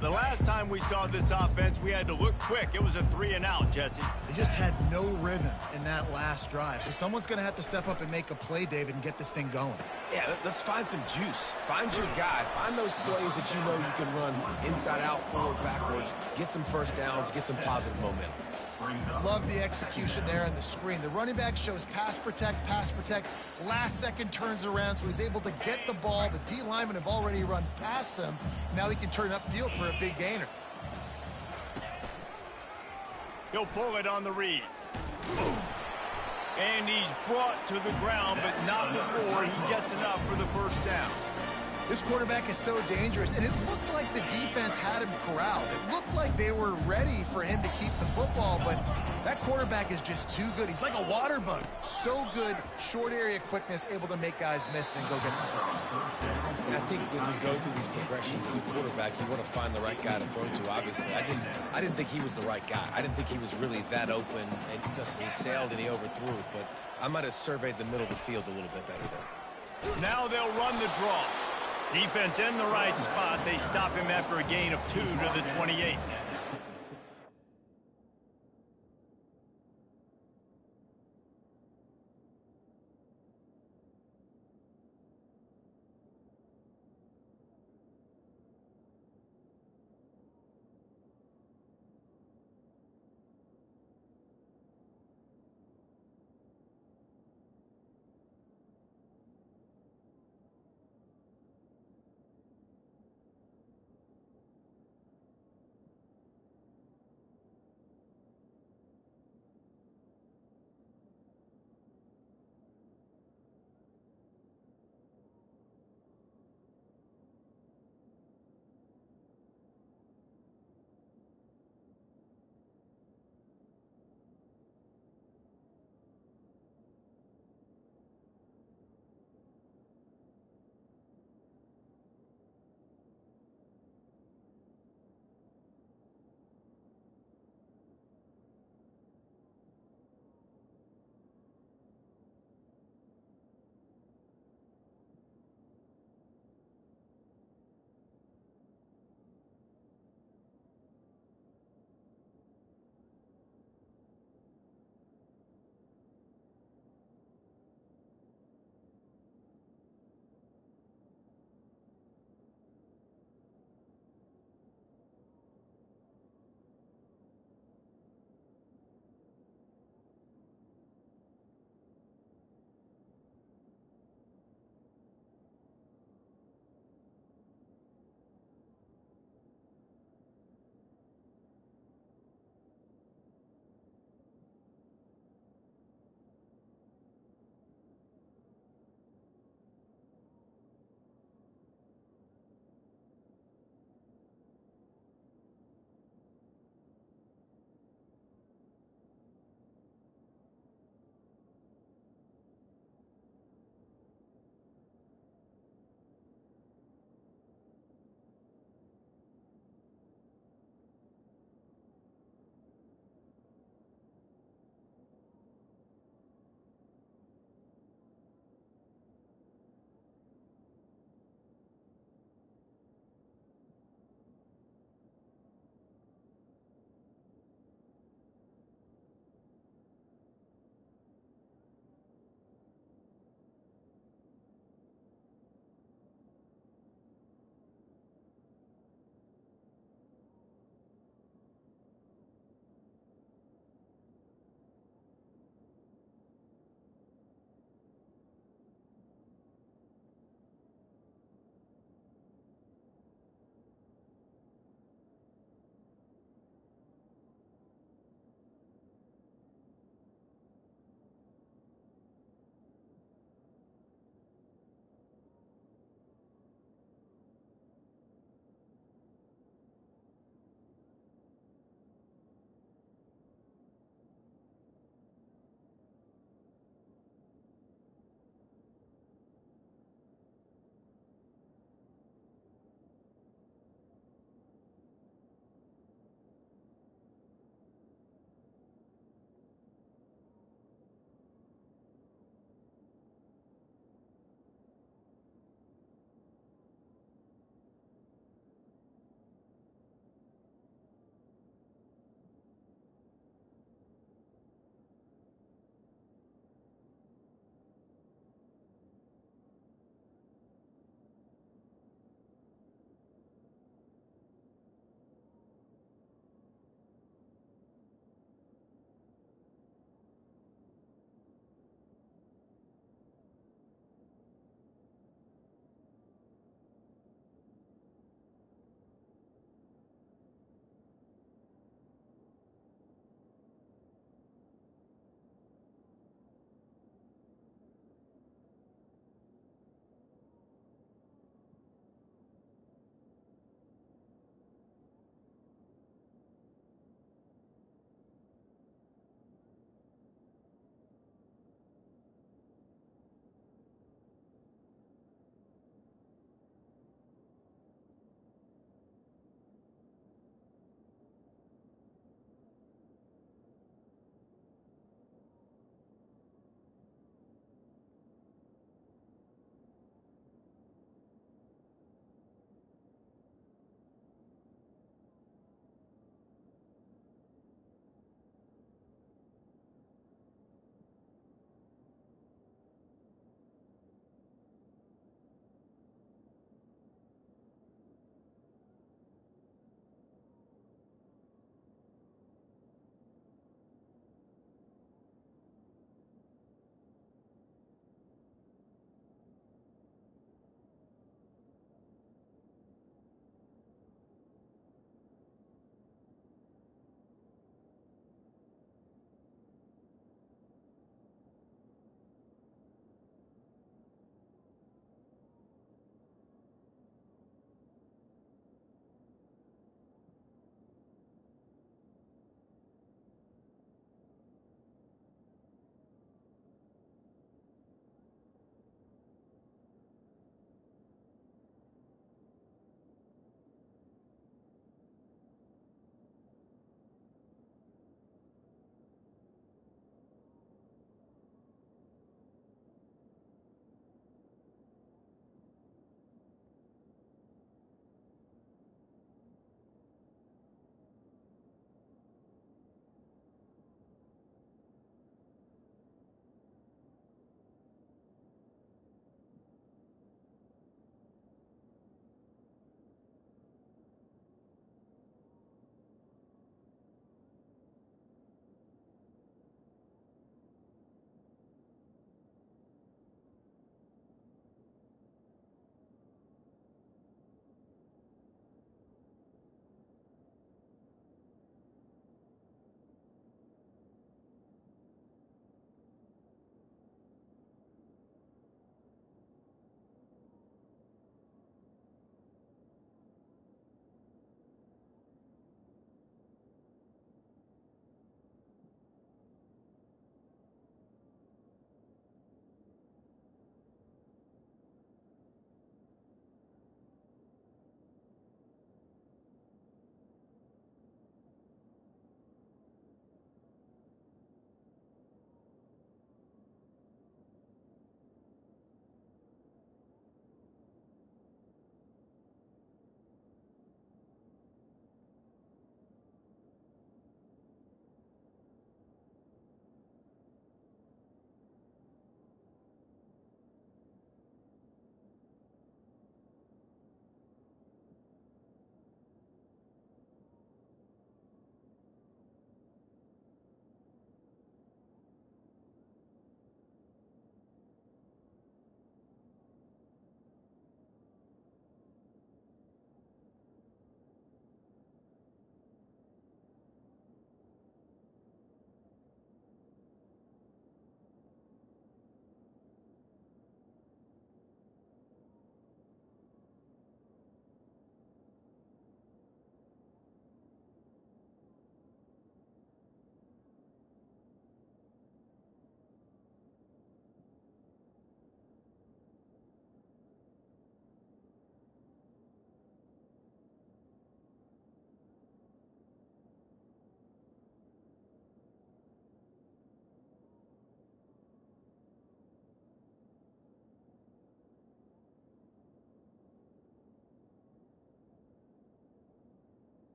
The last time we saw this offense, we had to look quick. It was a 3-and-out, Jesse. They just had no rhythm in that last drive. So someone's going to have to step up and make a play, David, and get this thing going. Yeah, let's find some juice. Find your guy. Find those plays that you know you can run inside out, forward, backwards. Get some first downs. Get some positive momentum. Love the execution there on the screen. The running back shows pass protect. Last second turns around, so he's able to get the ball. The D linemen have already run past him. Now he can turn upfield for a big gainer. He'll pull it on the read. And he's brought to the ground, but not before he gets enough for the first down. This quarterback is so dangerous, and it looked like the defense had him corralled. It looked like they were ready for him to keep the football, but that quarterback is just too good. He's like a water bug. So good, short area quickness, able to make guys miss and then go get the first. I think when you go through these progressions as a quarterback, you want to find the right guy to throw to, obviously. I didn't think he was the right guy. I didn't think he was really that open, and listen, he sailed and he overthrew it, but I might have surveyed the middle of the field a little bit better there. Now they'll run the draw. Defense in the right spot. They stop him after a gain of 2 to the 28.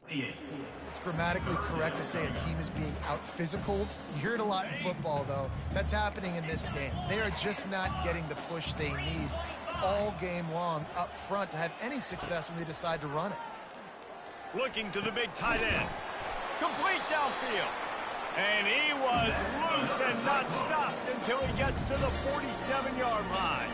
It's grammatically correct to say a team is being out-physicaled. You hear it a lot in football, though. That's happening in this game. They are just not getting the push they need all game long up front to have any success when they decide to run it. Looking to the big tight end. Complete downfield. And he was loose and not stopped until he gets to the 47-yard line.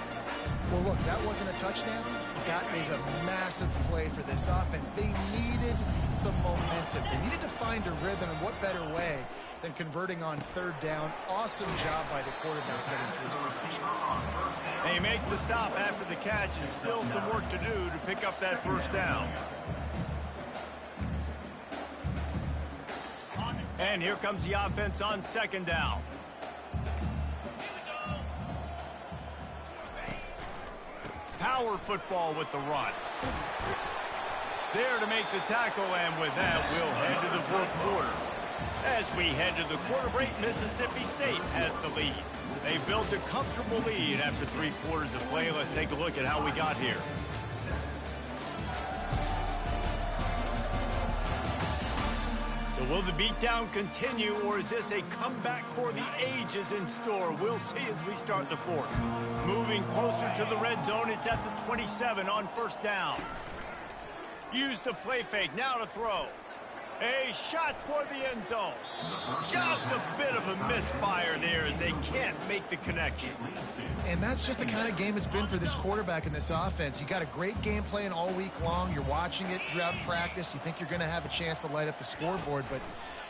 Well, look, that wasn't a touchdown. That is a massive play for this offense. They needed some momentum. They needed to find a rhythm, and what better way than converting on third down. Awesome job by the quarterback getting through his progression. They make the stop after the catch, and still some work to do to pick up that first down. And here comes the offense on second down. Power football with the run. There to make the tackle, and with that, we'll head to the fourth quarter. As we head to the quarter break, Mississippi State has the lead. They built a comfortable lead after 3 quarters of play. Let's take a look at how we got here. So will the beatdown continue, or is this a comeback for the ages in store? We'll see as we start the fourth. Moving closer to the red zone, it's at the 27 on first down. Use the play fake, now to throw. A shot toward the end zone. Just a bit of a misfire there as they can't make the connection. And that's just the kind of game it's been for this quarterback in this offense. You got a great game plan all week long. You're watching it throughout practice. You think you're going to have a chance to light up the scoreboard, but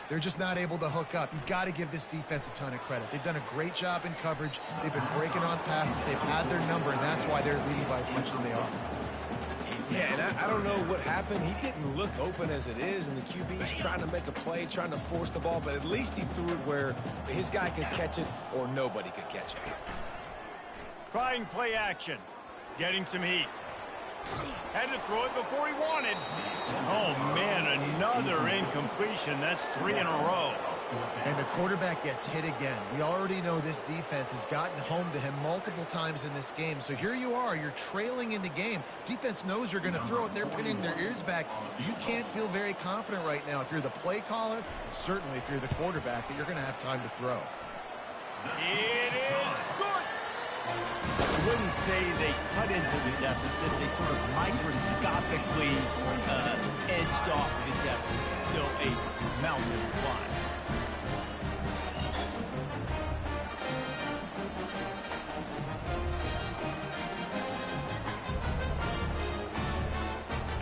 they're just not able to hook up. You've got to give this defense a ton of credit. They've done a great job in coverage. They've been breaking on passes. They've had their number, and that's why they're leading by as much as they are. Yeah, and I don't know what happened. He didn't look open as it is, and the QB's trying to make a play, trying to force the ball, but at least he threw it where his guy could catch it or nobody could catch it. Trying play action. Getting some heat. Had to throw it before he wanted. Oh, man, another incompletion. That's 3 in a row. And the quarterback gets hit again. We already know this defense has gotten home to him multiple times in this game. So here you are. You're trailing in the game. Defense knows you're going to throw it. They're pinning their ears back. You can't feel very confident right now if you're the play caller, and certainly if you're the quarterback, that you're going to have time to throw. It is good. I wouldn't say they cut into the deficit. They sort of microscopically edged off the deficit. Still a mountain climb.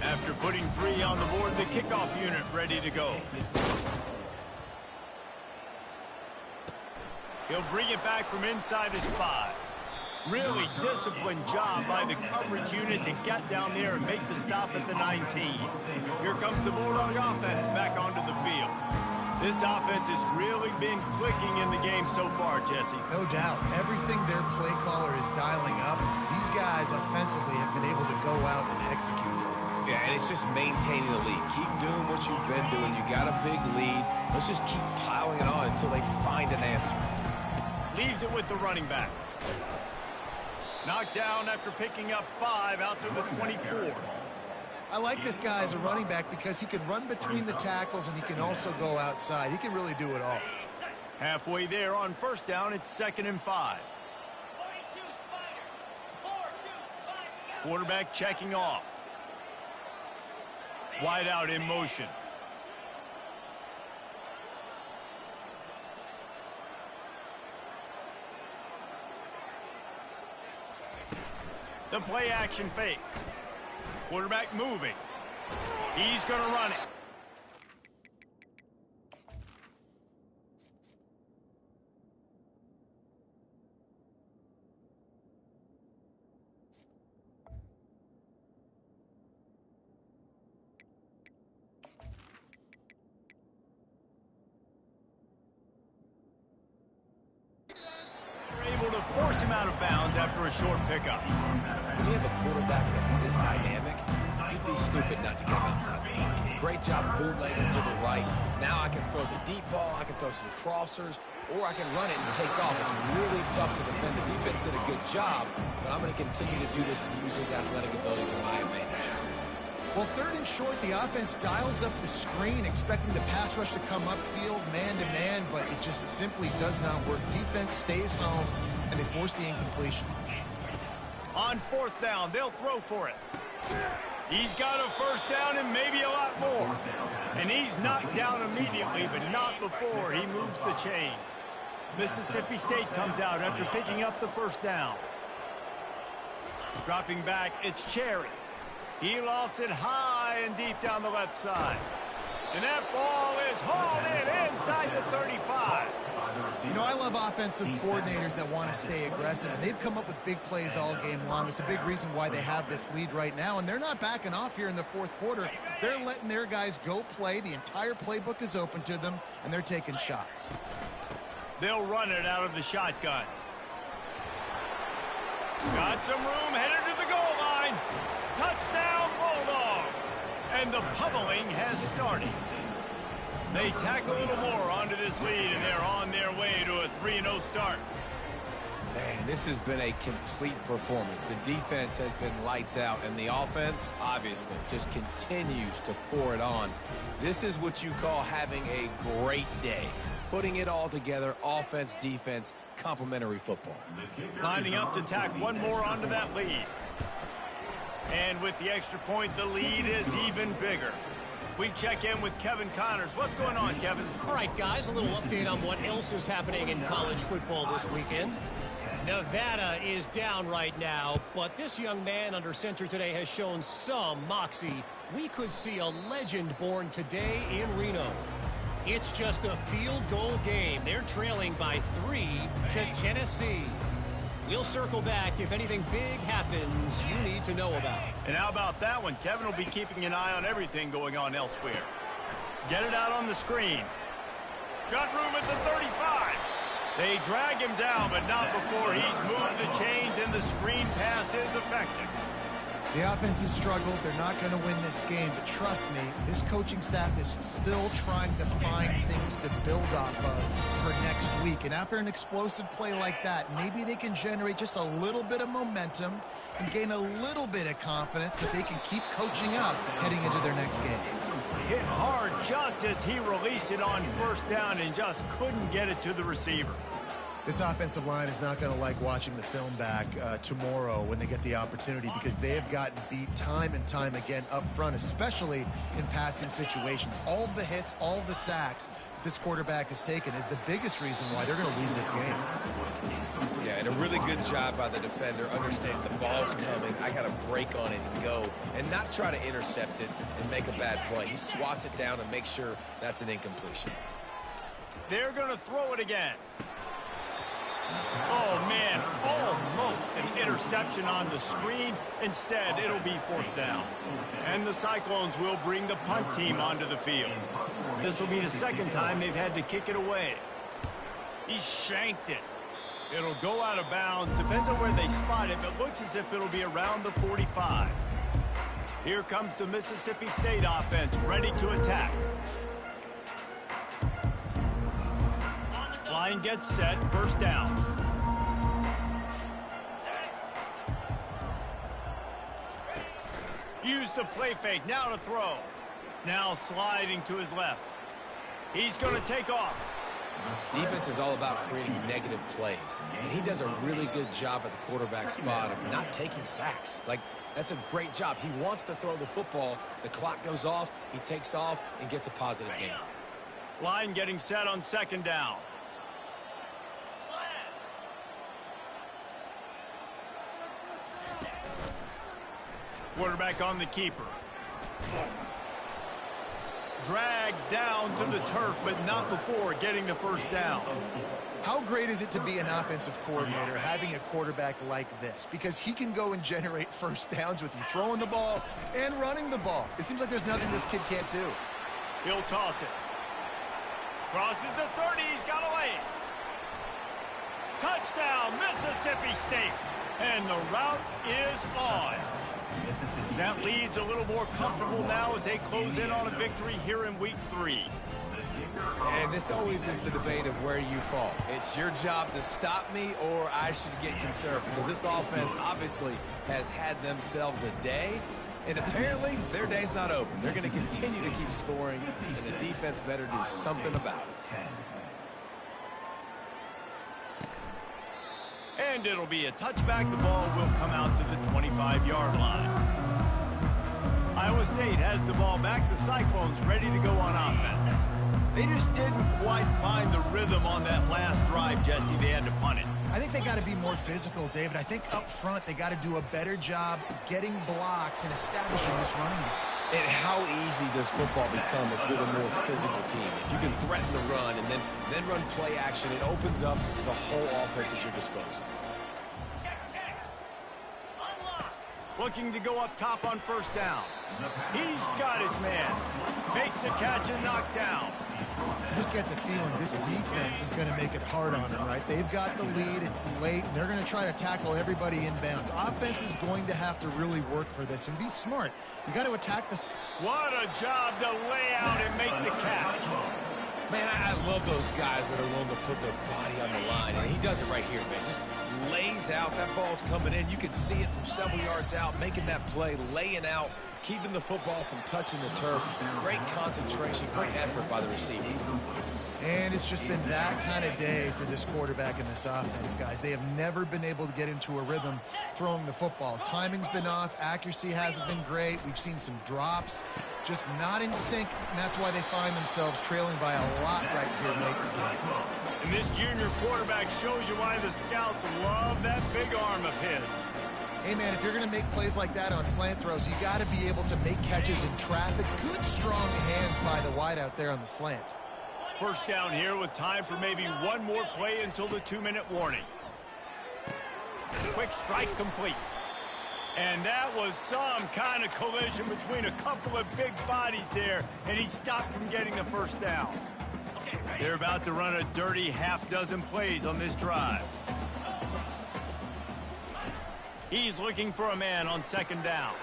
After putting 3 on the board, the kickoff unit ready to go. He'll bring it back from inside his 5. Really disciplined job by the coverage unit to get down there and make the stop at the 19. Here comes the Bulldog offense back onto the field. This offense has really been clicking in the game so far, Jesse. No doubt. Everything their play caller is dialing up, these guys offensively have been able to go out and execute. Yeah, and it's just maintaining the lead. Keep doing what you've been doing. You got a big lead. Let's just keep piling it on until they find an answer. Leaves it with the running back. Knocked down after picking up 5 out to the 24. I like this guy as a running back because he can run between the tackles and he can also go outside. He can really do it all. Halfway there on first down, it's 2nd and 5. Quarterback checking off. Wide out in motion. The play action fake. Quarterback moving. He's going to run it. They're able to force him out of bounds after a short pickup. When you have a quarterback that's this dynamic, you'd be stupid not to get him outside the pocket. Great job bootlegging to the right. Now I can throw the deep ball, I can throw some crossers, or I can run it and take off. It's really tough to defend. The defense did a good job, but I'm going to continue to do this and use his athletic ability to my advantage. Well, third and short, the offense dials up the screen, expecting the pass rush to come upfield, man-to-man, but it just simply does not work. Defense stays home, and they force the incompletion. On fourth down, they'll throw for it. He's got a first down and maybe a lot more. And he's knocked down immediately, but not before he moves the chains. Mississippi State comes out after picking up the first down. Dropping back, it's Cherry. He lofts it high and deep down the left side. And that ball is hauled in inside the 35. You know, I love offensive coordinators that want to stay aggressive, and they've come up with big plays all game long. It's a big reason why they have this lead right now, and they're not backing off here in the fourth quarter. They're letting their guys go play. The entire playbook is open to them, and they're taking shots. They'll run it out of the shotgun. Got some room, headed to the goal line. Touchdown, Bulldogs! And the pummeling has started. They tack a little more onto this lead, and they're on their way to a 3-0 start. Man, this has been a complete performance. The defense has been lights out, and the offense, obviously, just continues to pour it on. This is what you call having a great day. Putting it all together, offense, defense, complementary football. Lining up to tack one more onto that lead. And with the extra point, the lead is even bigger. We check in with Kevin Connors. What's going on, Kevin? All right, guys, a little update on what else is happening in college football this weekend. Nevada is down right now, but this young man under center today has shown some moxie. We could see a legend born today in Reno. It's just a field goal game. They're trailing by 3 to Tennessee. We'll circle back if anything big happens you need to know about. And how about that one? Kevin will be keeping an eye on everything going on elsewhere. Get it out on the screen. Got room at the 35. They drag him down, but not before he's moved the chains, and the screen pass is effective. The offense has struggled. They're not going to win this game, but trust me, this coaching staff is still trying to find things to build off of for next week. And after an explosive play like that, maybe they can generate just a little bit of momentum and gain a little bit of confidence that they can keep coaching up heading into their next game. Hit hard just as he released it on first down and just couldn't get it to the receiver. This offensive line is not going to like watching the film back tomorrow when they get the opportunity, because they have gotten beat time and time again up front, especially in passing situations. All of the hits, all of the sacks this quarterback has taken is the biggest reason why they're going to lose this game. Yeah, and a really good job by the defender, understanding the ball's coming, I got to break on it and go, and not try to intercept it and make a bad play. He swats it down and makes sure that's an incompletion. They're going to throw it again. Oh, man, almost an interception on the screen. Instead, it'll be fourth down. And the Cyclones will bring the punt team onto the field. This will be the second time they've had to kick it away. He shanked it. It'll go out of bounds. Depends on where they spot it, but looks as if it'll be around the 45. Here comes the Mississippi State offense, ready to attack. Line gets set, first down. Use the play fake, now to throw. Now sliding to his left. He's going to take off. Defense is all about creating negative plays, and he does a really good job at the quarterback spot of not taking sacks. Like, that's a great job. He wants to throw the football. The clock goes off, he takes off, and gets a positive gain. Line getting set on second down. Quarterback on the keeper. Dragged down to the turf, but not before getting the first down. How great is it to be an offensive coordinator having a quarterback like this? Because he can go and generate first downs with you throwing the ball and running the ball. It seems like there's nothing this kid can't do. He'll toss it. Crosses the 30, he's got away. Touchdown, Mississippi State. And the route is on. That lead's a little more comfortable now as they close in on a victory here in week 3. And this always is the debate of where you fall. It's your job to stop me, or I should get conservative, because this offense obviously has had themselves a day, And apparently, their day's not over. They're going to continue to keep scoring, and the defense better do something about it. And it'll be a touchback. The ball will come out to the 25-yard line. Iowa State has the ball back. The Cyclones ready to go on offense. They just didn't quite find the rhythm on that last drive, Jesse. They had to punt it. I think they got to be more physical, David. I think up front they got to do a better job getting blocks and establishing this running game. And how easy does football become if you're the more physical team? If you can threaten the run and then run play action, it opens up the whole offense at your disposal. Looking to go up top on first down. He's got his man. Makes the catch and knocked down. I just get the feeling this defense is going to make it hard on them, right? They've got the lead. It's late. And they're going to try to tackle everybody inbounds. Offense is going to have to really work for this and be smart. You got to attack this. What a job to lay out and make the catch. Man, I love those guys that are willing to put their body on the line. And he does it right here, man. Just lays out. That ball's coming in. You can see it from several yards out, making that play, laying out, keeping the football from touching the turf. Great concentration, great effort by the receiver. And it's just been that kind of day for this quarterback and this offense, guys. They have never been able to get into a rhythm throwing the football. Timing's been off. Accuracy hasn't been great. We've seen some drops. Just not in sync, and that's why they find themselves trailing by a lot right here late. And this junior quarterback shows you why the scouts love that big arm of his. Hey, man, if you're going to make plays like that on slant throws, you got to be able to make catches in traffic. Good, strong hands by the wide out there on the slant. First down here with time for maybe one more play until the 2-minute warning. Quick strike complete. And that was some kind of collision between a couple of big bodies there, and he stopped from getting the first down. They're about to run a dirty half-dozen plays on this drive. He's looking for a man on second down.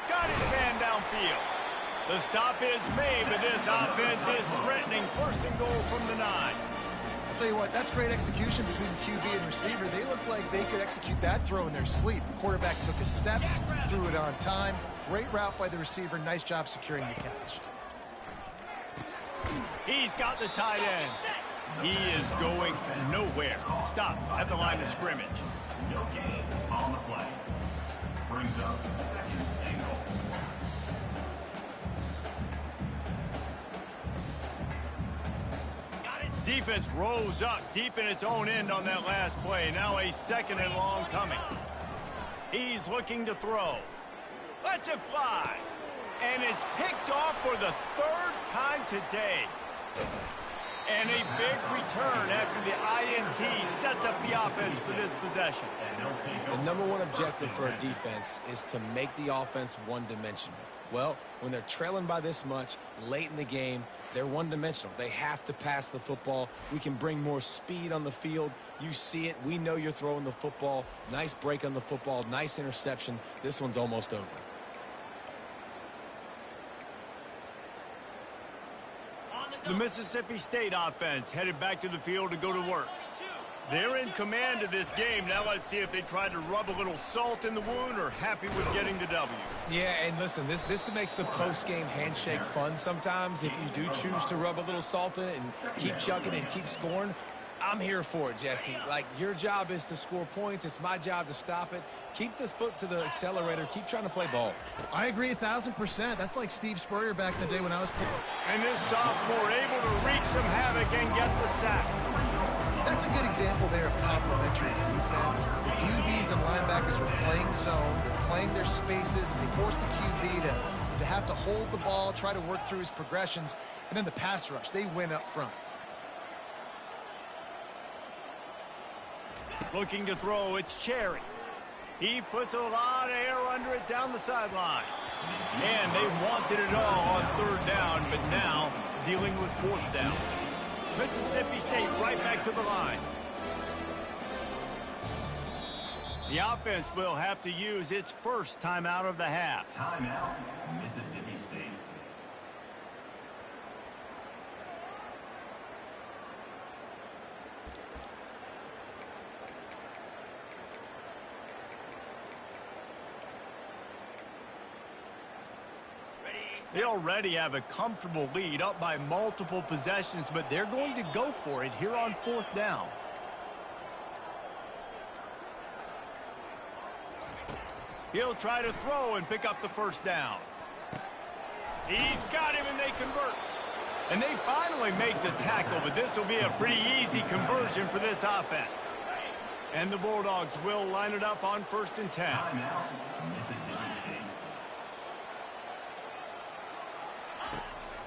Got his man downfield. The stop is made, but this offense is threatening first and goal from the 9. I'll tell you what, that's great execution between QB and receiver. They look like they could execute that throw in their sleep. The quarterback took his steps, threw it on time. Great route by the receiver. Nice job securing the catch. He's got the tight end. He is going nowhere. Stop at the line of scrimmage. No gain on the play. Brings up second and goal. Defense rose up deep in its own end on that last play. Now a second and long coming. He's looking to throw. Lets it fly. And it's picked off for the third time today. And a big return after the INT sets up the offense for this possession. The number one objective for a defense is to make the offense one-dimensional. Well, when they're trailing by this much late in the game, they're one-dimensional. They have to pass the football. We can bring more speed on the field. You see it. We know you're throwing the football. Nice break on the football. Nice interception. This one's almost over. The Mississippi State offense headed back to the field to go to work. They're in command of this game. Now let's see if they try to rub a little salt in the wound or happy with getting the W. Yeah, and listen, this makes the post-game handshake fun sometimes. If you do choose to rub a little salt in it and keep chucking and keep scoring, I'm here for it, Jesse. Like, your job is to score points. It's my job to stop it. Keep the foot to the accelerator. Keep trying to play ball. I agree 1,000%. That's like Steve Spurrier back in the day when I was playing. And this sophomore able to wreak some havoc and get the sack. That's a good example there of complementary defense. The DBs and linebackers are playing zone. They're playing their spaces, and they force the QB to have to hold the ball, try to work through his progressions, and then the pass rush. They win up front. Looking to throw, it's Cherry. He puts a lot of air under it down the sideline. And they wanted it all on third down, but now dealing with fourth down. Mississippi State right back to the line. The offense will have to use its first timeout of the half. Timeout, Mississippi State. They already have a comfortable lead, up by multiple possessions, but they're going to go for it here on 4th down. He'll try to throw and pick up the 1st down. He's got him, and they convert. And they finally make the tackle, but this will be a pretty easy conversion for this offense. And the Bulldogs will line it up on 1st and 10.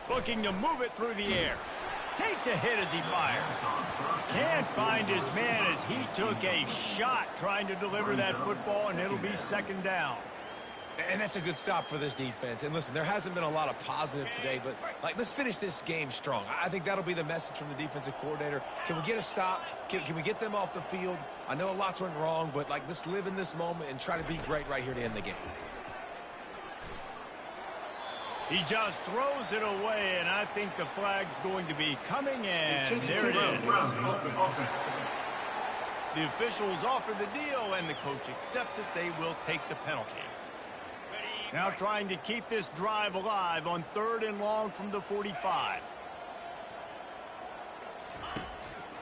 Looking to move it through the air. Takes a hit as he fires. Can't find his man as he took a shot trying to deliver that football, and it'll be 2nd down. And that's a good stop for this defense. And listen, there hasn't been a lot of positive today, but let's finish this game strong. I think that'll be the message from the defensive coordinator. Can we get a stop? Can we get them off the field? I know a lot's went wrong, but let's live in this moment and try to be great right here to end the game. He just throws it away, and I think the flag's going to be coming, and there it is. The officials offer the deal, and the coach accepts it. They will take the penalty. Now trying to keep this drive alive on 3rd and long from the 45.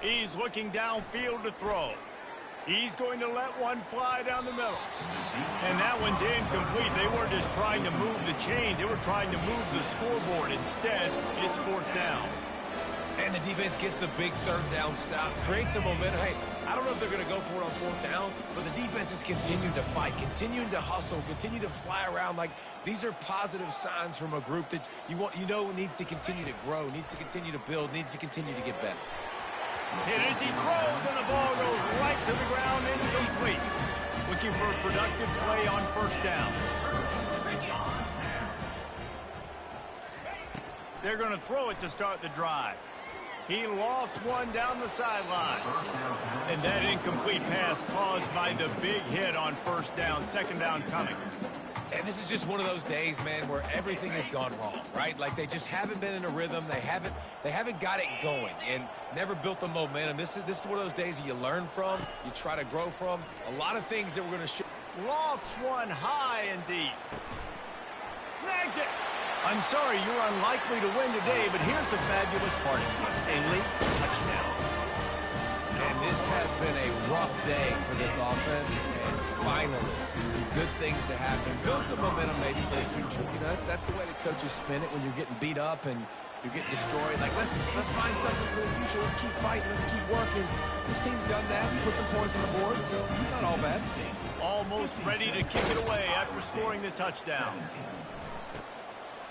He's looking downfield to throw. He's going to let one fly down the middle. And that one's incomplete. They weren't just trying to move the chains. They were trying to move the scoreboard. Instead, it's 4th down. And the defense gets the big 3rd down stop, creates some momentum. Hey, I don't know if they're going to go for it on 4th down, but the defense is continuing to fight, continuing to hustle, continue to fly around. These are positive signs from a group that you know needs to continue to grow, needs to continue to build, needs to continue to get better. Hit as he throws, and the ball goes right to the ground, incomplete. Looking for a productive play on 1st down. They're going to throw it to start the drive. He lofts one down the sideline. And that incomplete pass caused by the big hit on 1st down, 2nd down coming. And this is just one of those days, man, where everything has gone wrong, right? They just haven't been in a rhythm. They haven't got it going and never built the momentum. This is one of those days that you learn from, you try to grow from. A lot of things that we're going to show. Lofts one high and deep. Snags it. I'm sorry, you're unlikely to win today, but here's the fabulous part. A late touchdown. And this has been a rough day for this offense, and finally, some good things to happen. Build some momentum maybe for the future. You know, that's the way the coaches spin it when you're getting beat up and you're getting destroyed. Let's find something for the future. Let's keep fighting. Let's keep working. This team's done that. Put some points on the board, so it's not all bad. Almost ready to kick it away after scoring the touchdown.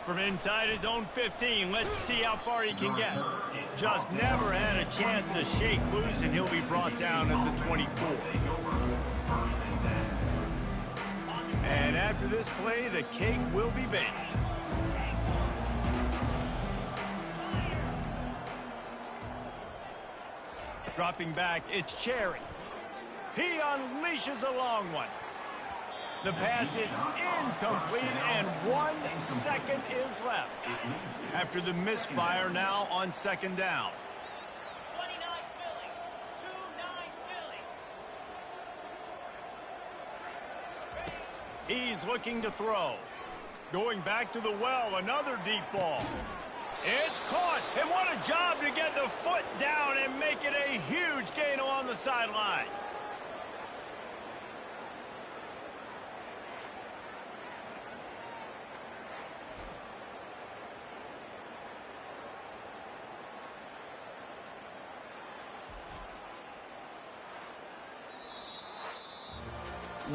From inside his own 15, let's see how far he can get. Just never had a chance to shake loose, and he'll be brought down at the 24. And after this play, the cake will be baked. Dropping back, it's Cherry. He unleashes a long one. The pass is incomplete, and 1 second is left. After the misfire, now on 2nd down. 29 Philly, 2-9 Philly. He's looking to throw. Going back to the well, another deep ball. It's caught, and what a job to get the foot down and make it a huge gain along the sideline.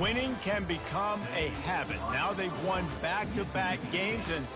Winning can become a habit. Now they've won back-to-back games, and